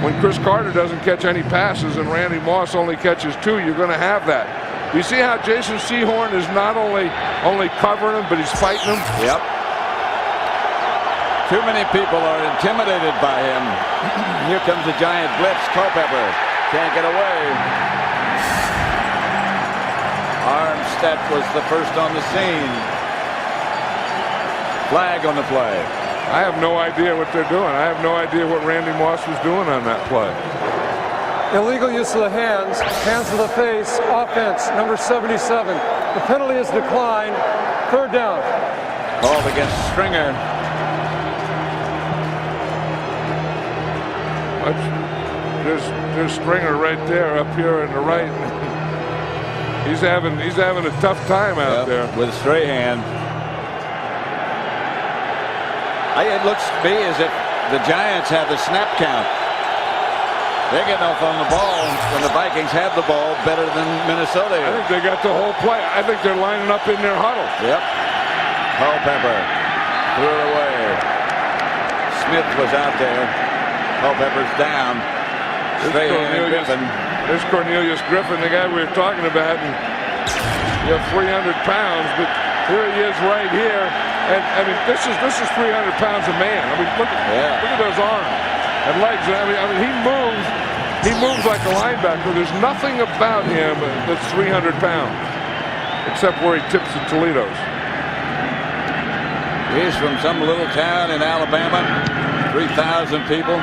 S2: when Chris Carter doesn't catch any passes and Randy Moss only catches 2, you're going to have that. You see how Jason Sehorn is not only covering them, but he's fighting them?
S1: Yep. Too many people are intimidated by him. Here comes the giant blitz. Culpepper can't get away. Armstead was the first on the scene. Flag on the play.
S2: I have no idea what they're doing. I have no idea what Randy Moss was doing on that play.
S3: Illegal use of the hands, hands to the face, offense, number 77. The penalty is declined. 3rd down.
S1: Called against Stringer.
S2: There's Stringer right there, up here on the right. He's having a tough time out there
S1: with Strahan. It looks to me as if the Giants have the snap count. They're getting off on the ball when the Vikings have the ball better than Minnesota.
S2: I think they got the whole play. I think they're lining up in their huddle.
S1: Yep. Culpepper threw it away. Smith was out there. Culpepper's down.
S2: There's Cornelius Griffin, the guy we were talking about. And you have 300 pounds, but here he is right here. And I mean, this is 300 pounds a man. I mean, look at those arms and legs. I mean, he moves like a linebacker. There's nothing about him that's 300 pounds, except where he tips the Toledos.
S1: He's from some little town in Alabama, 3,000 people.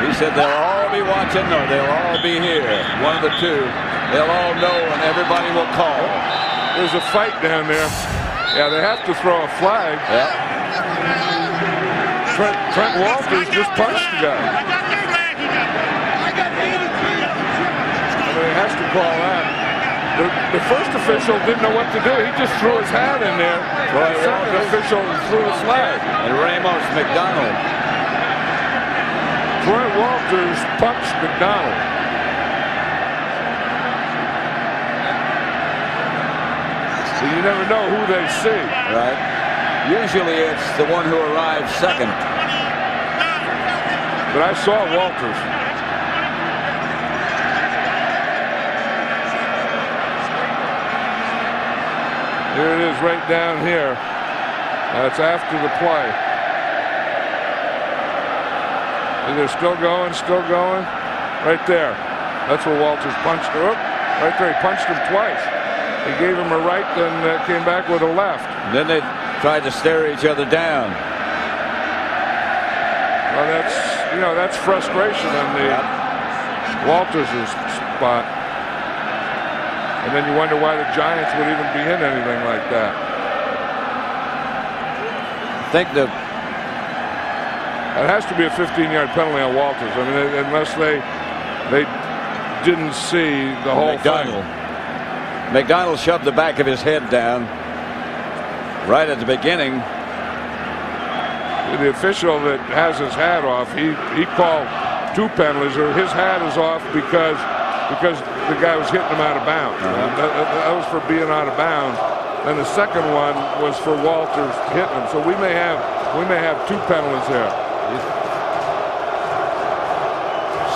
S1: He said they'll all be watching or they'll all be here. One of the two. They'll all know and everybody will call.
S2: There's a fight down there. Yeah, they have to throw a flag.
S1: Yeah.
S2: Trent Walters just punched the guy. I mean, he has to call that. the first official didn't know what to do. He just threw his hat in there. The second official threw the flag.
S1: And Ramos McDonald.
S2: Troy Walters punched McDonald. So you never know who they see.
S1: Right. Usually it's the one who arrives second.
S2: But I saw Walters. Here it is right down here. That's after the play. And they're still going. Right there. That's where Walters punched him. Right there, he punched him twice. He gave him a right, then came back with a left.
S1: Then they tried to stare each other down.
S2: Well, that's frustration on the Walters' spot. And then you wonder why the Giants would even be in anything like that.
S1: I think
S2: it has to be a 15-yard penalty on Walters. I mean, unless they didn't see the whole thing.
S1: McDonald shoved the back of his head down right at the beginning.
S2: The official that has his hat off, he called 2 penalties, or his hat is off because the guy was hitting him out of bounds. That was for being out of bounds. And the second one was for Walters hitting him. So we may have 2 penalties there.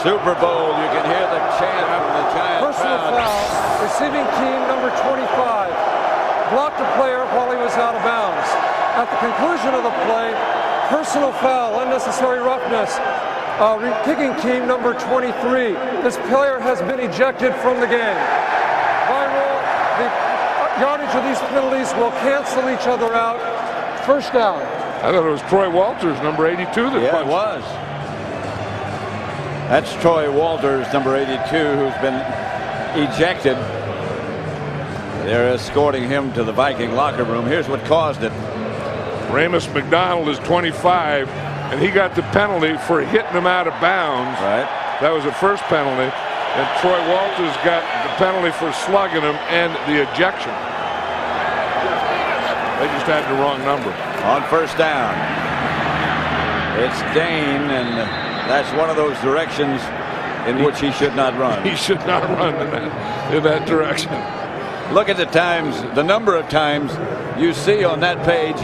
S1: Super Bowl, you can hear the chant from the Giant
S3: Personal
S1: crowd.
S3: foul, receiving team number 25. Blocked a player while he was out of bounds. At the conclusion of the play, personal foul, unnecessary roughness. Kicking team number 23. This player has been ejected from the game. By rule, the yardage of these penalties will cancel each other out. First down.
S2: I thought it was Troy Walters, number 82, that punched.
S1: Yeah, it was. That's Troy Walters, number 82, who's been ejected. They're escorting him to the Viking locker room. Here's what caused it.
S2: Ramos McDonald is 25, and he got the penalty for hitting him out of bounds.
S1: Right.
S2: That was the first penalty. And Troy Walters got the penalty for slugging him and the ejection. They just had the wrong number.
S1: On first down, it's Dane, and that's one of those directions in which he should not run.
S2: He should not run in that direction.
S1: Look at the times, the number of times you see on that page,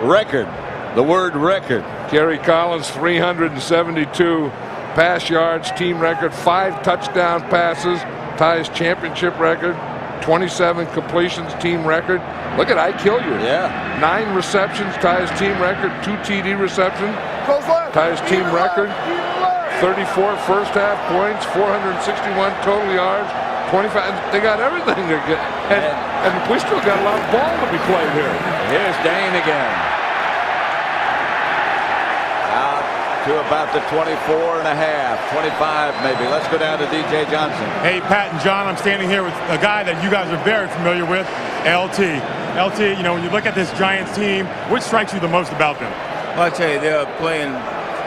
S1: record, the word record.
S2: Kerry Collins, 372 pass yards, team record, 5 touchdown passes, ties championship record, 27 completions, team record. Look at I Kill You.
S1: Yeah.
S2: 9 receptions, ties team record, 2 TD receptions, ties team record, 34 first half points, 461 total yards, 25. They got everything to get. And we still got a lot of ball to be played here.
S1: Here's Dane again. Out to about the 24 and a half, 25 maybe. Let's go down to DJ Johnson.
S4: Hey, Pat and John, I'm standing here with a guy that you guys are very familiar with, LT. LT, you know, when you look at this Giants team, what strikes you the most about them?
S5: Well, I tell you, they're playing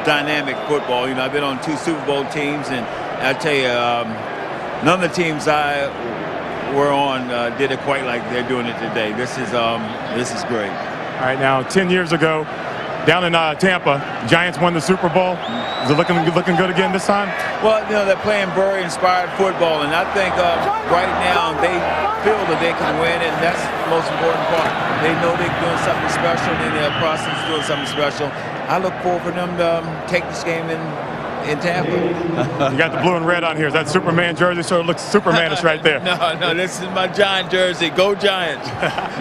S5: dynamic football. You know, I've been on 2 Super Bowl teams, and I tell you, none of the teams I were on did it quite like they're doing it today. This is great.
S4: All right, now 10 years ago, down in Tampa, Giants won the Super Bowl. Is it looking good again this time?
S5: Well, you know, they're playing Burry-inspired football, and I think right now they feel that they can win, and that's the most important part. They know they're doing something special, and their process is doing something special. I look forward for them to take this game in Tampa.
S4: You got the blue and red on here. Is that Superman jersey? So it looks Supermanish right there.
S5: No, this is my Giant jersey. Go Giants.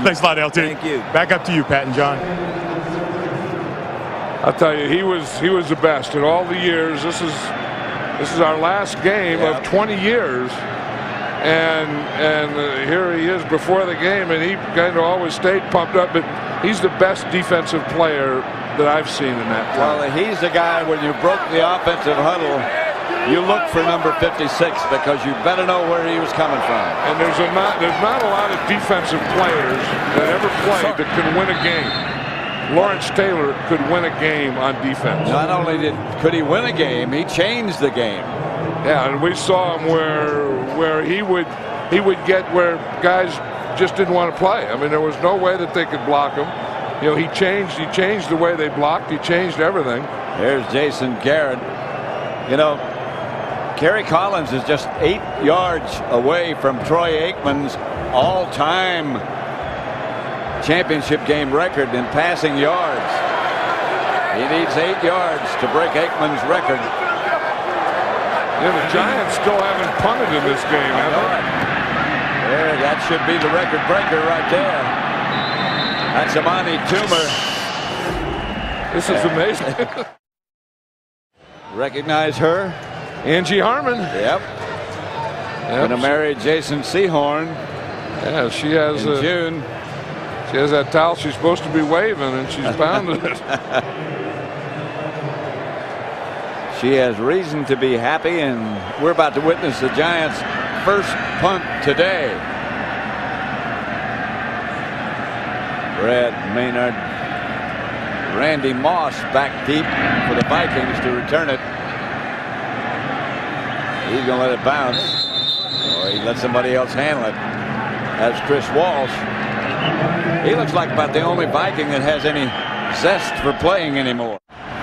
S4: Thanks a lot, LT.
S5: Thank you.
S4: Back up to you, Pat and John.
S2: I'll tell you, he was the best in all the years. This is our last game of 20 years, and here he is before the game, and he kind of always stayed pumped up. But he's the best defensive player that I've seen in that time.
S1: Well, he's the guy when you broke the offensive huddle, you look for number 56 because you better know where he was coming from.
S2: And there's not a lot of defensive players that ever played that can win a game. Lawrence Taylor could win a game on defense.
S1: Not only could he win a game, he changed the game.
S2: Yeah, and we saw him where he would he would get where guys just didn't want to play. I mean, there was no way that they could block him. You know, he changed the way they blocked. He changed everything.
S1: There's Jason Garrett. You know, Kerry Collins is just 8 yards away from Troy Aikman's all-time championship game record in passing yards. He needs 8 yards to break Aikman's record.
S2: Yeah, the Giants still haven't punted in this game, have they?
S1: There, that should be the record breaker right there. That's Amani Toomer.
S2: This is amazing.
S1: Recognize her?
S2: Angie Harmon.
S1: Yep. Gonna marry Jason Sehorn.
S2: Yeah, she has
S1: in June.
S2: She has that towel she's supposed to be waving, and she's pounding it.
S1: She has reason to be happy, and we're about to witness the Giants' first punt today. Brad Maynard. Randy Moss back deep for the Vikings to return it. He's going to let it bounce. Or he let somebody else handle it. That's Chris Walsh. He looks like about the only Viking that has any zest for playing anymore.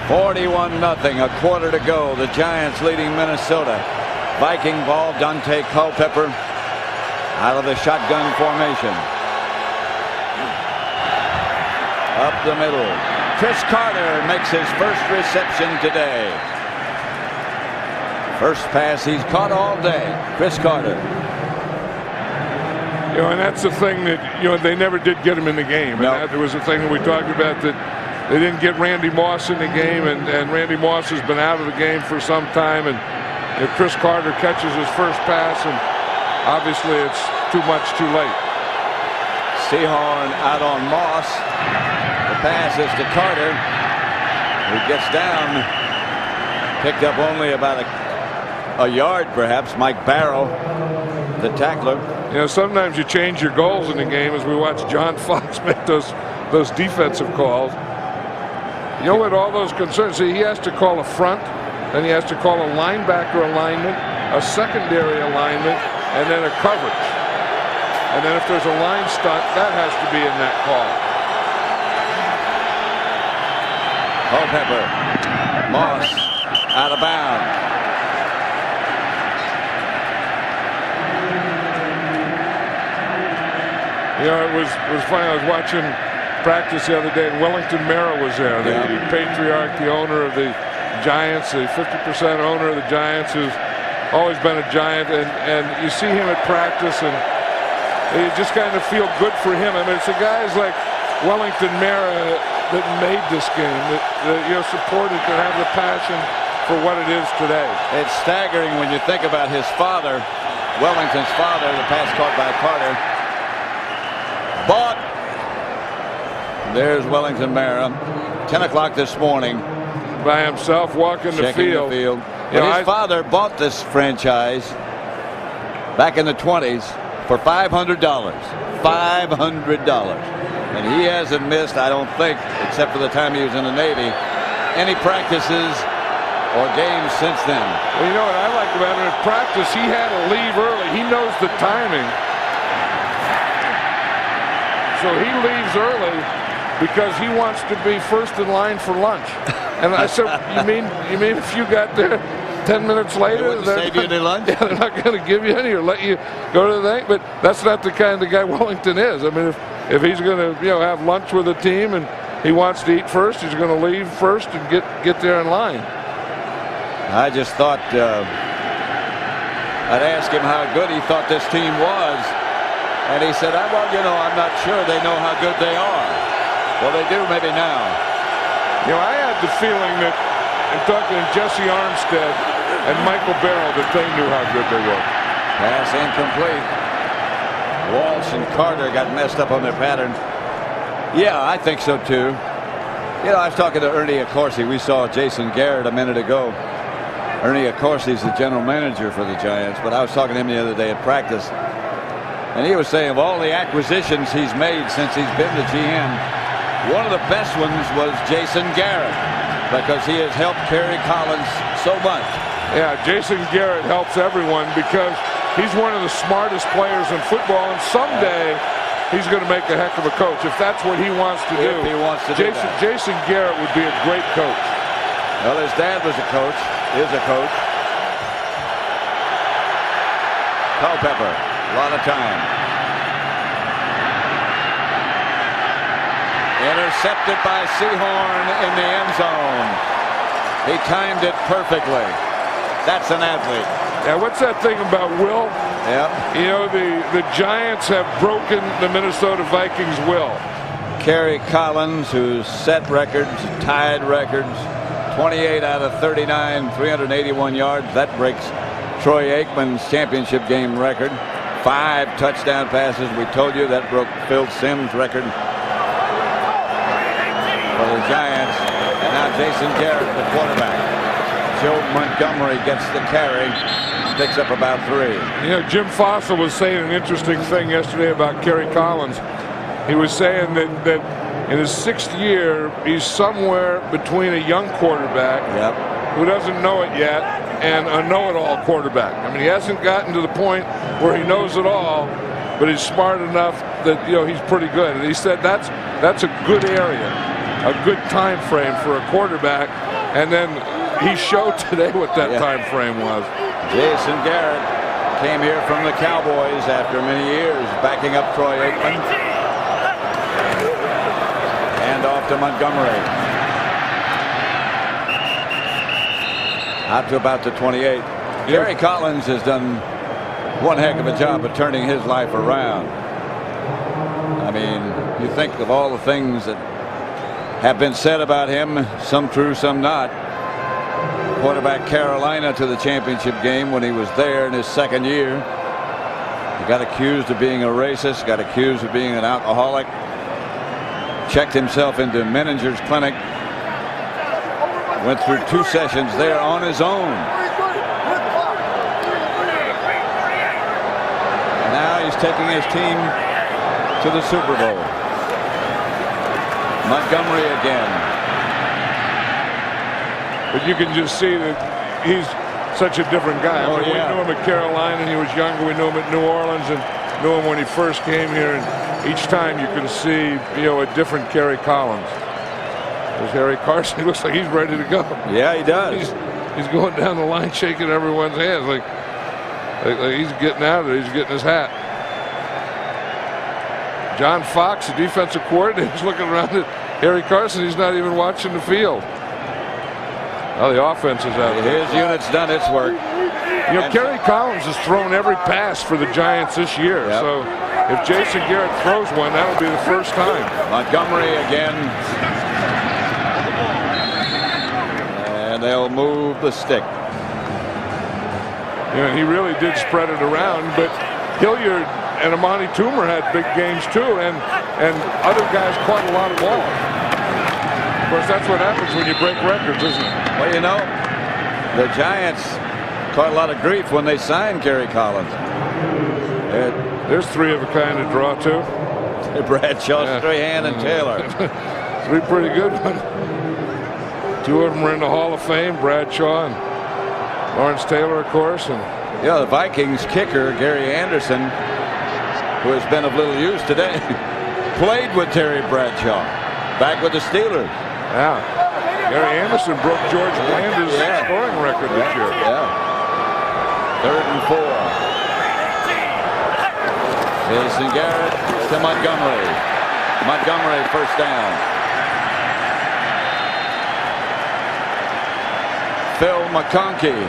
S1: 41-0, a quarter to go. The Giants leading Minnesota. Viking ball, Dante Culpepper out of the shotgun formation. Up the middle. Chris Carter makes his first reception today. First pass he's caught all day. Chris Carter.
S2: You know, and that's the thing that, you know, they never did get him in the game.
S1: No.
S2: And that was the thing that we talked about, that they didn't get Randy Moss in the game, and Randy Moss has been out of the game for some time, and if Chris Carter catches his first pass, and obviously it's too much too late.
S1: Sehorn out on Moss. The pass is to Carter, who gets down, picked up only about a yard perhaps. Mike Barrow, the tackler.
S2: You know, sometimes you change your goals in the game, as we watch John Fox make those defensive calls. You know what all those concerns, see, he has to call a front, then he has to call a linebacker alignment, a secondary alignment, and then a coverage. And then if there's a line stunt, that has to be in that call.
S1: Culpepper. Moss out of bounds.
S2: You know, it was funny. I was watching practice the other day, and Wellington Mara was there, the patriarch, the owner of the Giants, the 50% owner of the Giants, who's always been a Giant, and you see him at practice, and you just kind of feel good for him. I mean, it's the guys like Wellington Mara that made this game, that you know, supported, that have the passion for what it is today.
S1: It's staggering when you think about his father, Wellington's father, the pass caught by Carter. Bought. There's Wellington Mara. 10 o'clock this morning.
S2: By himself, walking the field.
S1: You know, his father bought this franchise back in the 20s for $500. $500. And he hasn't missed, I don't think, except for the time he was in the Navy, any practices or games since then.
S2: Well, you know what I like about him? At practice, he had to leave early. He knows the timing. So he leaves early because he wants to be first in line for lunch. And I said, you mean if you got there 10 minutes later,
S1: they save you any lunch?
S2: Yeah, they're not going to give you any or let you go to the thing. But that's not the kind of guy Wellington is. I mean, if he's going to, you know, have lunch with the team and he wants to eat first, he's going to leave first and get there in line.
S1: I just thought I'd ask him how good he thought this team was. And he said, well, you know, I'm not sure they know how good they are. Well, they do maybe now.
S2: You know, I had the feeling that, in talking to Jesse Armstead and Michael Barrow, that they knew how good they were.
S1: Pass incomplete. Walsh and Carter got messed up on their pattern. Yeah, I think so too. You know, I was talking to Ernie Accorsi. We saw Jason Garrett a minute ago. Ernie Accorsi's the general manager for the Giants, but I was talking to him the other day at practice. And he was saying of all the acquisitions he's made since he's been the GM, one of the best ones was Jason Garrett, because he has helped Kerry Collins so much.
S2: Yeah, Jason Garrett helps everyone because he's one of the smartest players in football, and someday he's going to make a heck of a coach if that's what he wants to do.
S1: If he wants to do that.
S2: Jason Garrett would be a great coach.
S1: Well, his dad was a coach, is a coach. Culpepper, a lot of time. Intercepted by Sehorn in the end zone. He timed it perfectly. That's an athlete.
S2: Now, what's that thing about Will?
S1: Yep.
S2: You know, the Giants have broken the Minnesota Vikings' will.
S1: Kerry Collins, who's set records, tied records, 28 out of 39, 381 yards. That breaks Troy Aikman's championship game record. 5 touchdown passes. We told you that broke Phil Simms' record for the Giants. And now Jason Garrett, the quarterback. Joe Montgomery gets the carry, picks up about 3.
S2: You know, Jim Fossil was saying an interesting thing yesterday about Kerry Collins. He was saying that in his 6th year, he's somewhere between a young quarterback who doesn't know it yet and a know-it-all quarterback. I mean, he hasn't gotten to the point where he knows it all, but he's smart enough that, you know, he's pretty good. And he said that's a good area, a good time frame for a quarterback. And then he showed today what that time frame was.
S1: Jason Garrett came here from the Cowboys after many years, backing up Troy Aikman. And off to Montgomery. Out to about the 28. Kerry Collins has done one heck of a job of turning his life around. I mean, you think of all the things that have been said about him, some true, some not. Quarterback Carolina to the championship game when he was there in his 2nd year. He got accused of being a racist, got accused of being an alcoholic. Checked himself into Menninger's clinic. Went through 2 sessions there on his own. Now he's taking his team to the Super Bowl. Montgomery again.
S2: But you can just see that he's such a different guy. I mean, we knew him at Carolina and he was younger. We knew him at New Orleans and knew him when he first came here. And each time you can see, you know, a different Kerry Collins. There's Harry Carson. He looks like he's ready to go.
S1: Yeah, he does.
S2: He's going down the line shaking everyone's hands like he's getting out of it. He's getting his hat. John Fox, the defensive coordinator, is looking around at Harry Carson. He's not even watching the field. Well, the offense is out.
S1: His unit's done its work.
S2: You know, Kerry Collins has thrown every pass for the Giants this year. So if Jason Garrett throws one, that'll be the first time.
S1: Montgomery again. And they'll move the stick.
S2: You know, he really did spread it around, but Hilliard and Amani Toomer had big games too, and other guys caught a lot of balls. Of course, that's what happens when you break records, isn't it?
S1: Well, you know, the Giants caught a lot of grief when they signed Kerry Collins.
S2: There's 3 of a kind to draw too.
S1: Bradshaw, Strahan, and Taylor.
S2: 3 pretty good ones. 2 of them are in the Hall of Fame, Bradshaw and Lawrence Taylor, of course. And
S1: the Vikings kicker, Gary Anderson, who has been of little use today, played with Terry Bradshaw, back with the Steelers.
S2: Yeah. Gary Anderson broke George Bland's scoring record this year.
S1: 3rd and 4. Jason Garrett to Montgomery. Montgomery first down. Phil McConkey.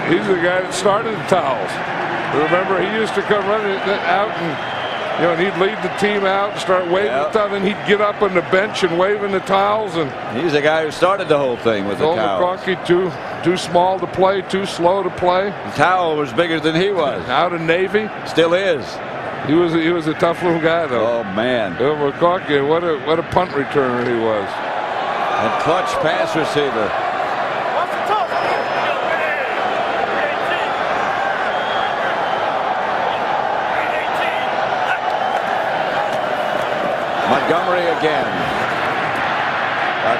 S2: He's the guy that started the towels. Remember, he used to come running out and, you know, and he'd lead the team out and start waving the towel, and he'd get up on the bench and waving the towels. And
S1: he's the guy who started the whole thing with the towels.
S2: McConkey, too small to play, too slow to play.
S1: The towel was bigger than he was.
S2: Out of Navy.
S1: Still is.
S2: He was a tough little guy, though.
S1: Oh, man.
S2: Bill McConkey, what a punt returner he was.
S1: And clutch pass receiver. Montgomery again.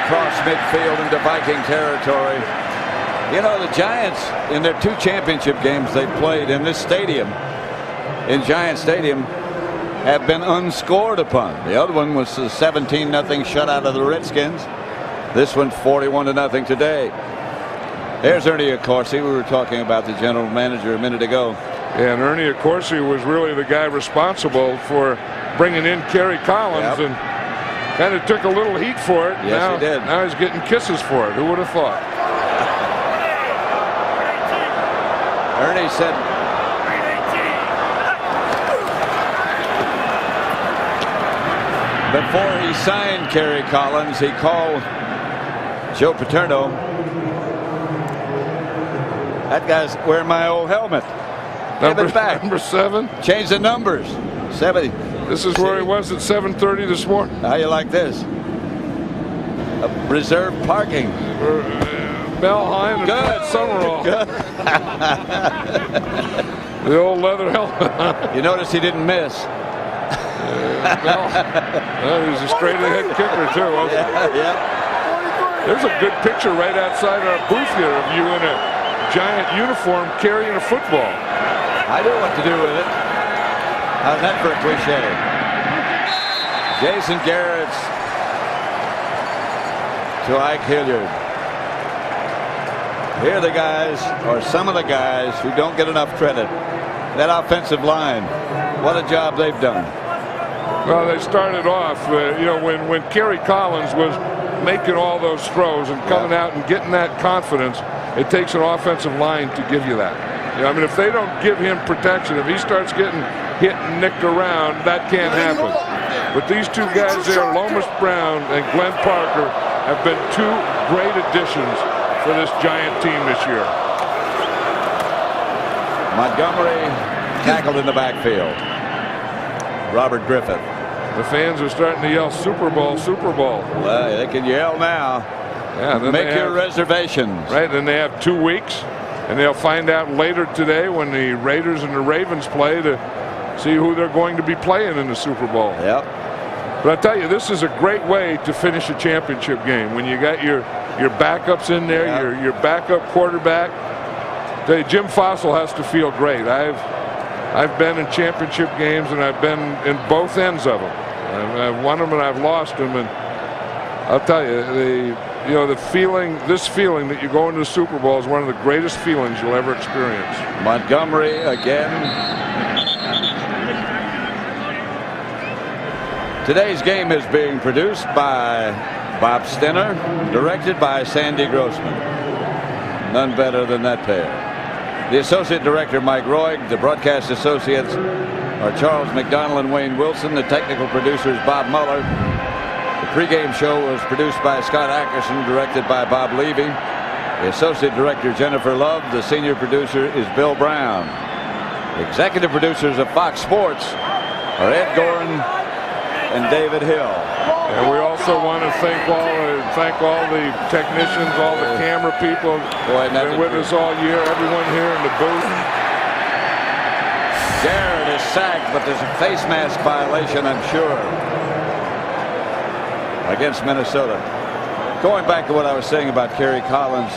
S1: Across midfield into Viking territory. You know, the Giants, in their 2 championship games they played in this stadium, in Giant Stadium have been unscored upon. The other one was a 17-0 shutout of the Redskins. This one 41-0 today. There's Ernie Accorsi. We were talking about the general manager a minute ago.
S2: And Ernie Accorsi was really the guy responsible for bringing in Kerry Collins, and kind of took a little heat for it.
S1: Yes, he did.
S2: Now he's getting kisses for it. Who would have thought?
S1: Ernie said, before he signed Kerry Collins, he called Joe Paterno. That guy's wearing my old helmet. Give it back.
S2: Number 7.
S1: Change the numbers. 70.
S2: This is where he was at 7:30 this morning.
S1: How you like this? Reserved parking.
S2: Mel Hine and Fred Summerall.
S1: Good.
S2: The old leather helmet.
S1: You notice he didn't miss.
S2: Well, he's a straight ahead kicker too.
S1: Yeah.
S2: There's a good picture right outside our booth here of you in a Giant uniform carrying a football.
S1: I know what to do with it. How's that for a cliche? Jason Garrett's to Ike Hilliard. Here are the guys, or some of the guys, who don't get enough credit. That offensive line, what a job they've done.
S2: Well, they started off, when Kerry Collins was making all those throws and coming out and getting that confidence, it takes an offensive line to give you that. I mean, if they don't give him protection, if he starts getting hit and nicked around, that can't happen. But these two guys there, Lomas Brown and Glenn Parker, have been two great additions for this Giant team this year.
S1: Montgomery tackled in the backfield. Robert Griffith.
S2: The fans are starting to yell, Super Bowl, Super Bowl.
S1: Well, they can yell now.
S2: Yeah,
S1: make your reservations.
S2: Right, then they have 2 weeks, and they'll find out later today when the Raiders and the Ravens play to see who they're going to be playing in the Super Bowl.
S1: Yep.
S2: But I tell you, this is a great way to finish a championship game when you got your backups in there, your backup quarterback. I tell you, Jim Fossil has to feel great. I've been in championship games, and I've been in both ends of them. I've won them and I've lost them, and I'll tell you, this feeling that you go into the Super Bowl is one of the greatest feelings you'll ever experience.
S1: Montgomery again. Today's game is being produced by Bob Stenner, directed by Sandy Grossman. None better than that pair. The associate director, Mike Roig. The broadcast associates are Charles McDonald and Wayne Wilson. The technical producer is Bob Muller. The pregame show was produced by Scott Ackerson, directed by Bob Levy. The associate director, Jennifer Love. The senior producer is Bill Brown. The executive producers of Fox Sports are Ed Gorin and David Hill.
S2: And we also want to thank all the technicians, all the camera people who've been with us all year, everyone here in the booth.
S1: Garrett is sacked, but there's a face mask violation, I'm sure, against Minnesota. Going back to what I was saying about Kerry Collins,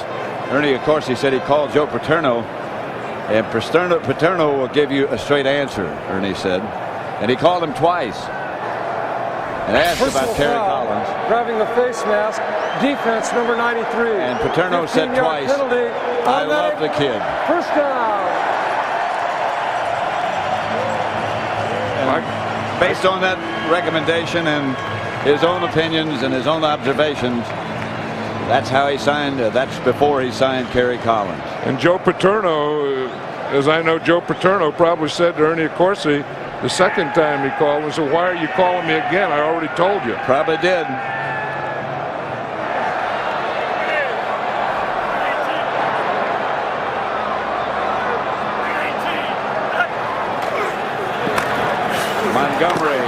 S1: Ernie Accorsi said he called Joe Paterno, and Paterno will give you a straight answer, Ernie said. And he called him twice and asked about Kerry Collins.
S3: Grabbing the face mask, defense number 93.
S1: And Paterno said twice,
S3: penalty,
S1: I love the kid.
S3: First down.
S1: Based on that recommendation and his own opinions and his own observations, that's how he signed. That's before he signed Kerry Collins.
S2: And Joe Paterno, as I know, Joe Paterno probably said to Ernie Accorsi the second time he called and said, "Why are you calling me again? I already told you."
S1: Probably did. Montgomery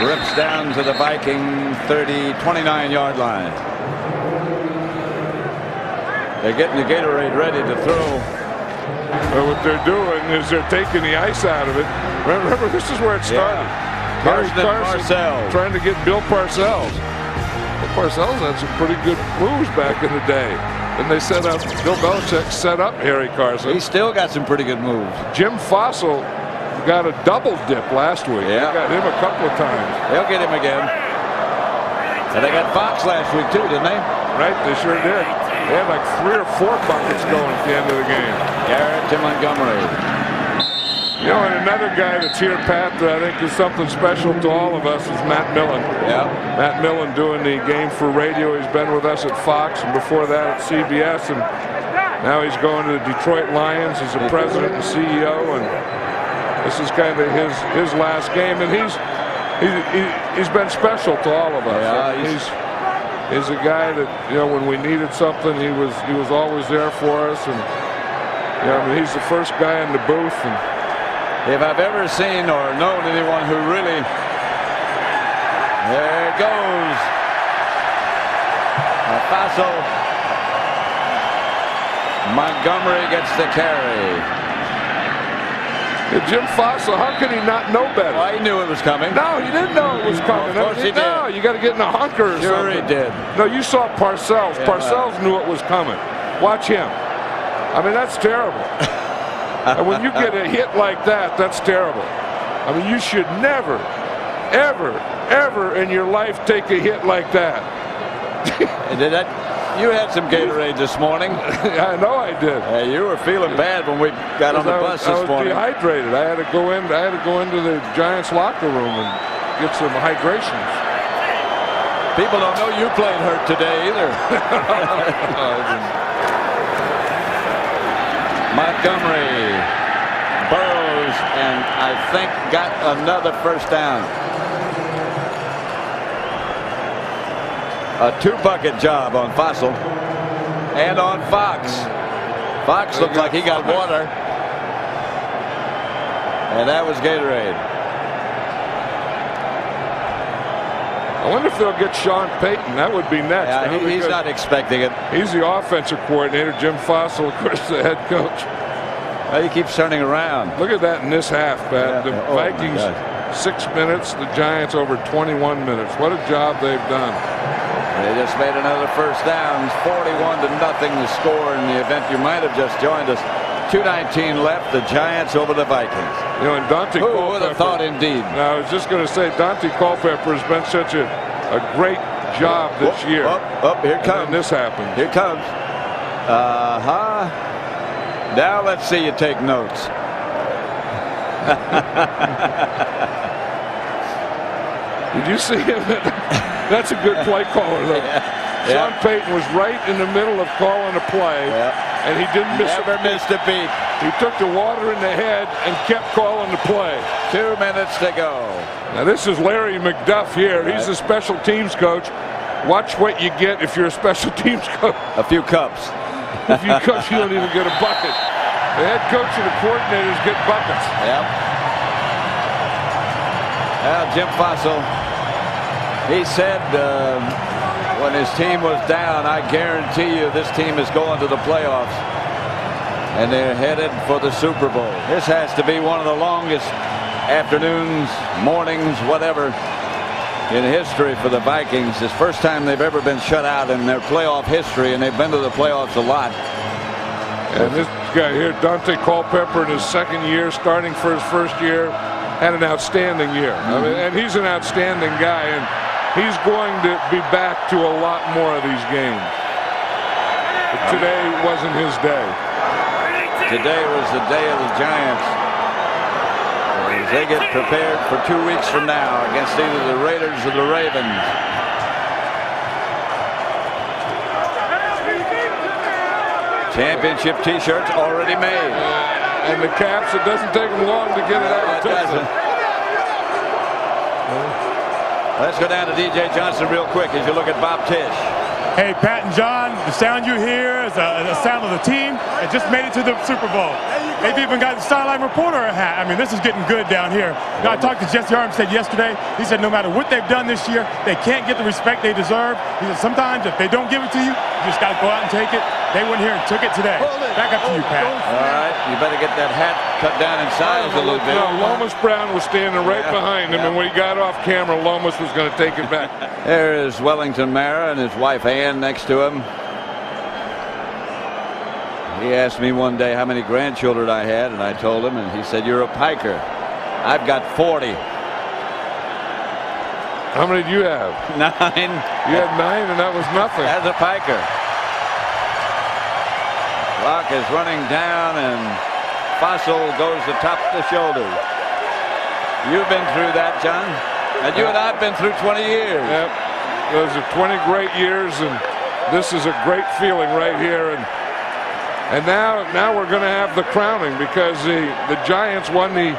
S1: rips down to the Viking 29-yard line. They're getting the Gatorade ready to throw.
S2: Well, what they're doing is they're taking the ice out of it. Remember, this is where it started.
S1: Carson Parcells
S2: trying to get Bill Parcells. Well, Parcells had some pretty good moves back in the day. And they set up, Bill Belichick set up Harry Carson.
S1: He's still got some pretty good moves.
S2: Jim Fossil got a double dip last week.
S1: Yeah.
S2: They got him a couple of times.
S1: They'll get him again. And they got Fox last week too, didn't they?
S2: Right, they sure did. They had like 3 or 4 buckets going at the end of the game.
S1: Garrett to Montgomery.
S2: You know, and another guy that's here, Pat, that I think is something special to all of us is Matt Millen.
S1: Yeah.
S2: Matt Millen doing the game for radio. He's been with us at Fox and before that at CBS. And now he's going to the Detroit Lions as the president and CEO. And this is kind of his last game. And he's been special to all of us.
S1: Yeah,
S2: he's a guy that, you know, when we needed something, he was always there for us. And, you know, I mean, he's the first guy in the booth. And
S1: if I've ever seen or known anyone who really, there it goes. Fossil. Montgomery gets the carry.
S2: Jim Fossil, how could he not know better?
S1: Well, he knew it was coming.
S2: No, he didn't know it was coming.
S1: Of course he did.
S2: No, you got to get in a hunker or
S1: Sure
S2: something.
S1: he did.
S2: No, you saw Parcells.
S1: Yeah.
S2: Parcells knew it was coming. Watch him. I mean, that's terrible. And when you get a hit like that, that's terrible. I mean, you should never, ever, ever in your life take a hit like that.
S1: You had some Gatorade this morning.
S2: I know I did.
S1: You were feeling bad when we got on the bus this morning.
S2: I was dehydrated. I had to go into the Giants locker room and get some hydrations.
S1: People don't know you played hurt today either. Montgomery, Burrows, and I think got another first down. A 2-bucket job on Fossil and on Fox. Fox looked like he got water. And that was Gatorade.
S2: I wonder if they'll get Sean Payton. That would be next.
S1: Yeah, he's not expecting it.
S2: He's the offensive coordinator. Jim Fossil, of course, the head coach.
S1: Well, he keeps turning around.
S2: Look at that in this half, Pat.
S1: Yeah.
S2: The
S1: Oh,
S2: Vikings, 6 minutes. The Giants over 21 minutes. What a job they've done.
S1: They just made another first down. 41-0 the score in the event you might have just joined us. 2:19 left. The Giants over the Vikings.
S2: You know, and Dante
S1: Who
S2: Culpepper.
S1: would have thought, indeed?
S2: Now, I was just going to say, Dante Culpepper has been such a great job this year.
S1: Here it comes.
S2: And this happens.
S1: Here it comes. Now let's see you take notes.
S2: Did you see him? That's a good play caller, though. Sean Payton was right in the middle of calling a play, and he didn't miss
S1: Never missed a beat.
S2: He took the water in the head and kept calling the play.
S1: 2 minutes to go.
S2: Now, this is Larry McDuff here. He's the special teams coach. Watch what you get if you're a special teams coach.
S1: A few cups.
S2: If you coach, you don't even get a bucket. The head coach and the coordinators get buckets.
S1: Yep. Well, Jim Fossil, he said when his team was down, I guarantee you this team is going to the playoffs. And they're headed for the Super Bowl. This has to be one of the longest afternoons, mornings, whatever, in history for the Vikings. It's the first time they've ever been shut out in their playoff history, and they've been to the playoffs a lot.
S2: And this guy here, Dante Culpepper, in his second year, starting for his first year, had an outstanding year. I mean, and he's an outstanding guy, and he's going to be back to a lot more of these games. But today wasn't his day.
S1: Today was the day of the Giants. As they get prepared for 2 weeks from now against either the Raiders or the Ravens. Championship T-shirts already made.
S2: And the caps, it doesn't take them long to get it out.
S1: It doesn't. Let's go down to DJ Johnson real quick as you look at Bob Tisch.
S4: Hey, Pat and John, the sound you hear is the sound of the team that just made it to the Super Bowl. They've even got the sideline reporter a hat. I mean, this is getting good down here. You know, I talked to Jesse Armstead yesterday. He said no matter what they've done this year, they can't get the respect they deserve. He said sometimes if they don't give it to you, you just got to go out and take it. They went here and took it today. Back up to you, Pat.
S1: All right, you better get that hat cut down in size a little bit.
S2: No, Lomas Brown was standing right behind him, and when he got off camera, Lomas was going to take it back.
S1: There is Wellington Mara and his wife Ann next to him. He asked me one day how many grandchildren I had, and I told him, and he said, "You're a piker." I've got 40.
S2: How many do you have?
S1: 9.
S2: You had 9, and that was nothing.
S1: As a piker. Clock is running down, and Fossil goes to top the shoulders. You've been through that, John. And you and I have been through 20 years.
S2: Yep. Those are 20 great years, and this is a great feeling right here. And now we're going to have the crowning, because the Giants won the